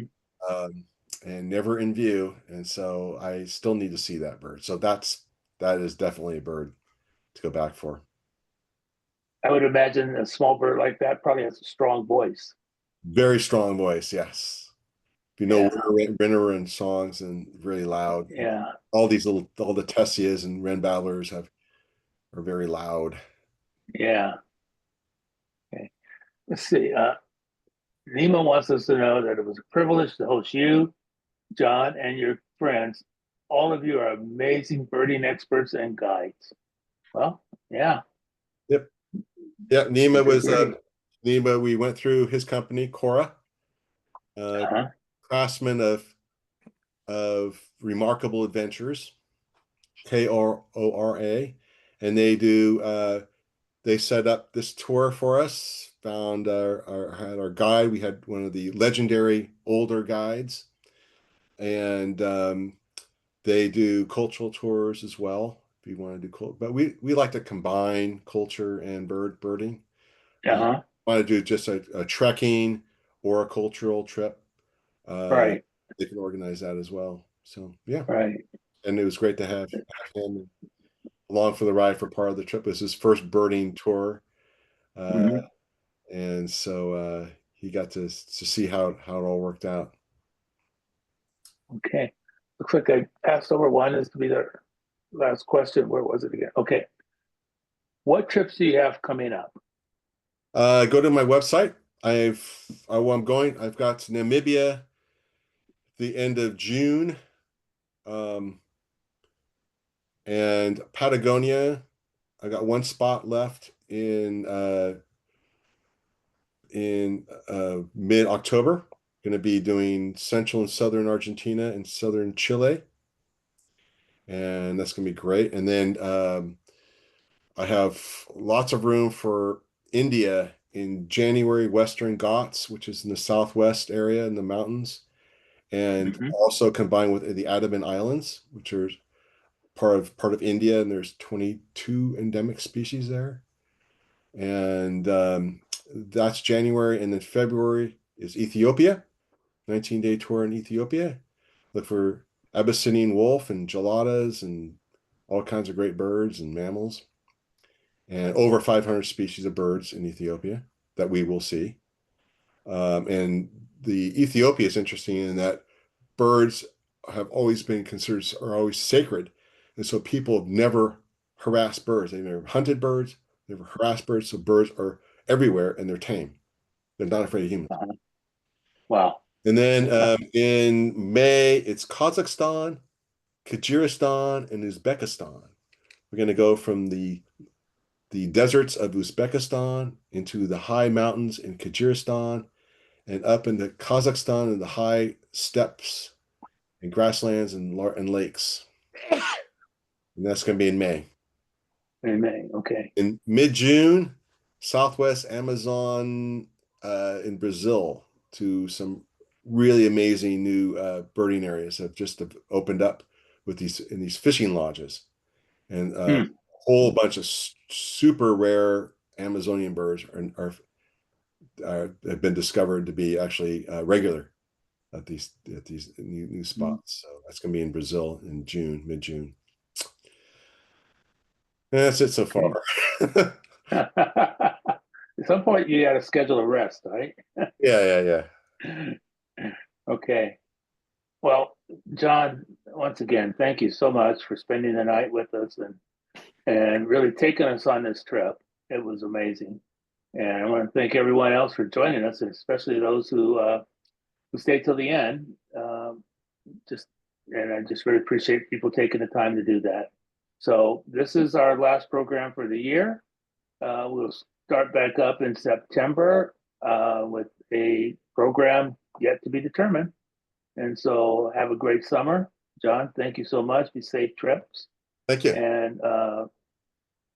um, and never in view. And so I still need to see that bird. So that is definitely a bird to go back for. I would imagine a small bird like that probably has a strong voice. Very strong voice, yes. If you know Yeah. winter wren songs and really loud. Yeah. All the Tessias and wren babblers are very loud. Yeah. Okay. Let's see. Nima wants us to know that it was a privilege to host you, John, and your friends. All of you are amazing birding experts and guides. Well, yeah. Yep. Yeah, Nima, we went through his company, Cora, Uh-huh. craftsman of remarkable adventures, KRORA, and they set up this tour for us, found had our guide. We had one of the legendary older guides, and they do cultural tours as well if you want to do but we like to combine culture and birding. Uh-huh. Want to do just a trekking or a cultural trip, Right. they can organize that as well. So yeah, Right. and it was great to have him along for the ride for part of the trip. It was his first birding tour, Hmm. and so he got to see how it all worked out. Okay. Looks like I passed over one. This to be the last question. Where was it again? Okay. What trips do you have coming up? Go to my website. I'm going. I've got Namibia the end of June, um, and Patagonia. I got one spot left in mid-October. Going to be doing central and southern Argentina and southern Chile, and that's going to be great. And then I have lots of room for India in January, Western Ghats, which is in the southwest area in the mountains, and Hmm. also combined with the Andaman Islands, which are part of India, and there's 22 endemic species there. And that's January, and then February is Ethiopia, 19-day tour in Ethiopia. Look for Abyssinian wolf and geladas and all kinds of great birds and mammals, and over 500 species of birds in Ethiopia that we will see. And the Ethiopia is interesting in that birds have always been considered, are always sacred. And so people have never harassed birds. They've never hunted birds, never harassed birds. So birds are everywhere and they're tame. They're not afraid of humans. Wow. And then in May, it's Kazakhstan, Kyrgyzstan, and Uzbekistan. We're going to go from the deserts of Uzbekistan into the high mountains in Kyrgyzstan and up into Kazakhstan and the high steppes and grasslands and lakes. And that's going to be in May. In May, okay. In mid-June, Southwest Amazon in Brazil to some really amazing new birding areas have just opened up with these fishing lodges. And a whole bunch of super rare Amazonian birds have been discovered to be actually regular at these new spots. So that's going to be in Brazil in June, mid-June. And that's it so far. At some point, you got to schedule a rest, right? Yeah. Okay. Well, John, once again, thank you so much for spending the night with us and really taking us on this trip. It was amazing. And I want to thank everyone else for joining us, and especially those who stayed till the end. And I just really appreciate people taking the time to do that. So this is our last program for the year. We'll start back up in September with a program yet to be determined. And so have a great summer. John, thank you so much. Be safe trips. Thank you. And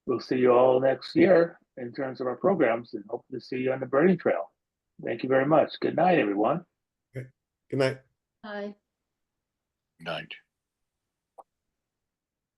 we'll see you all next year in terms of our programs, and hope to see you on the birding trail. Thank you very much. Good night, everyone. Okay. Good night. Bye. Night.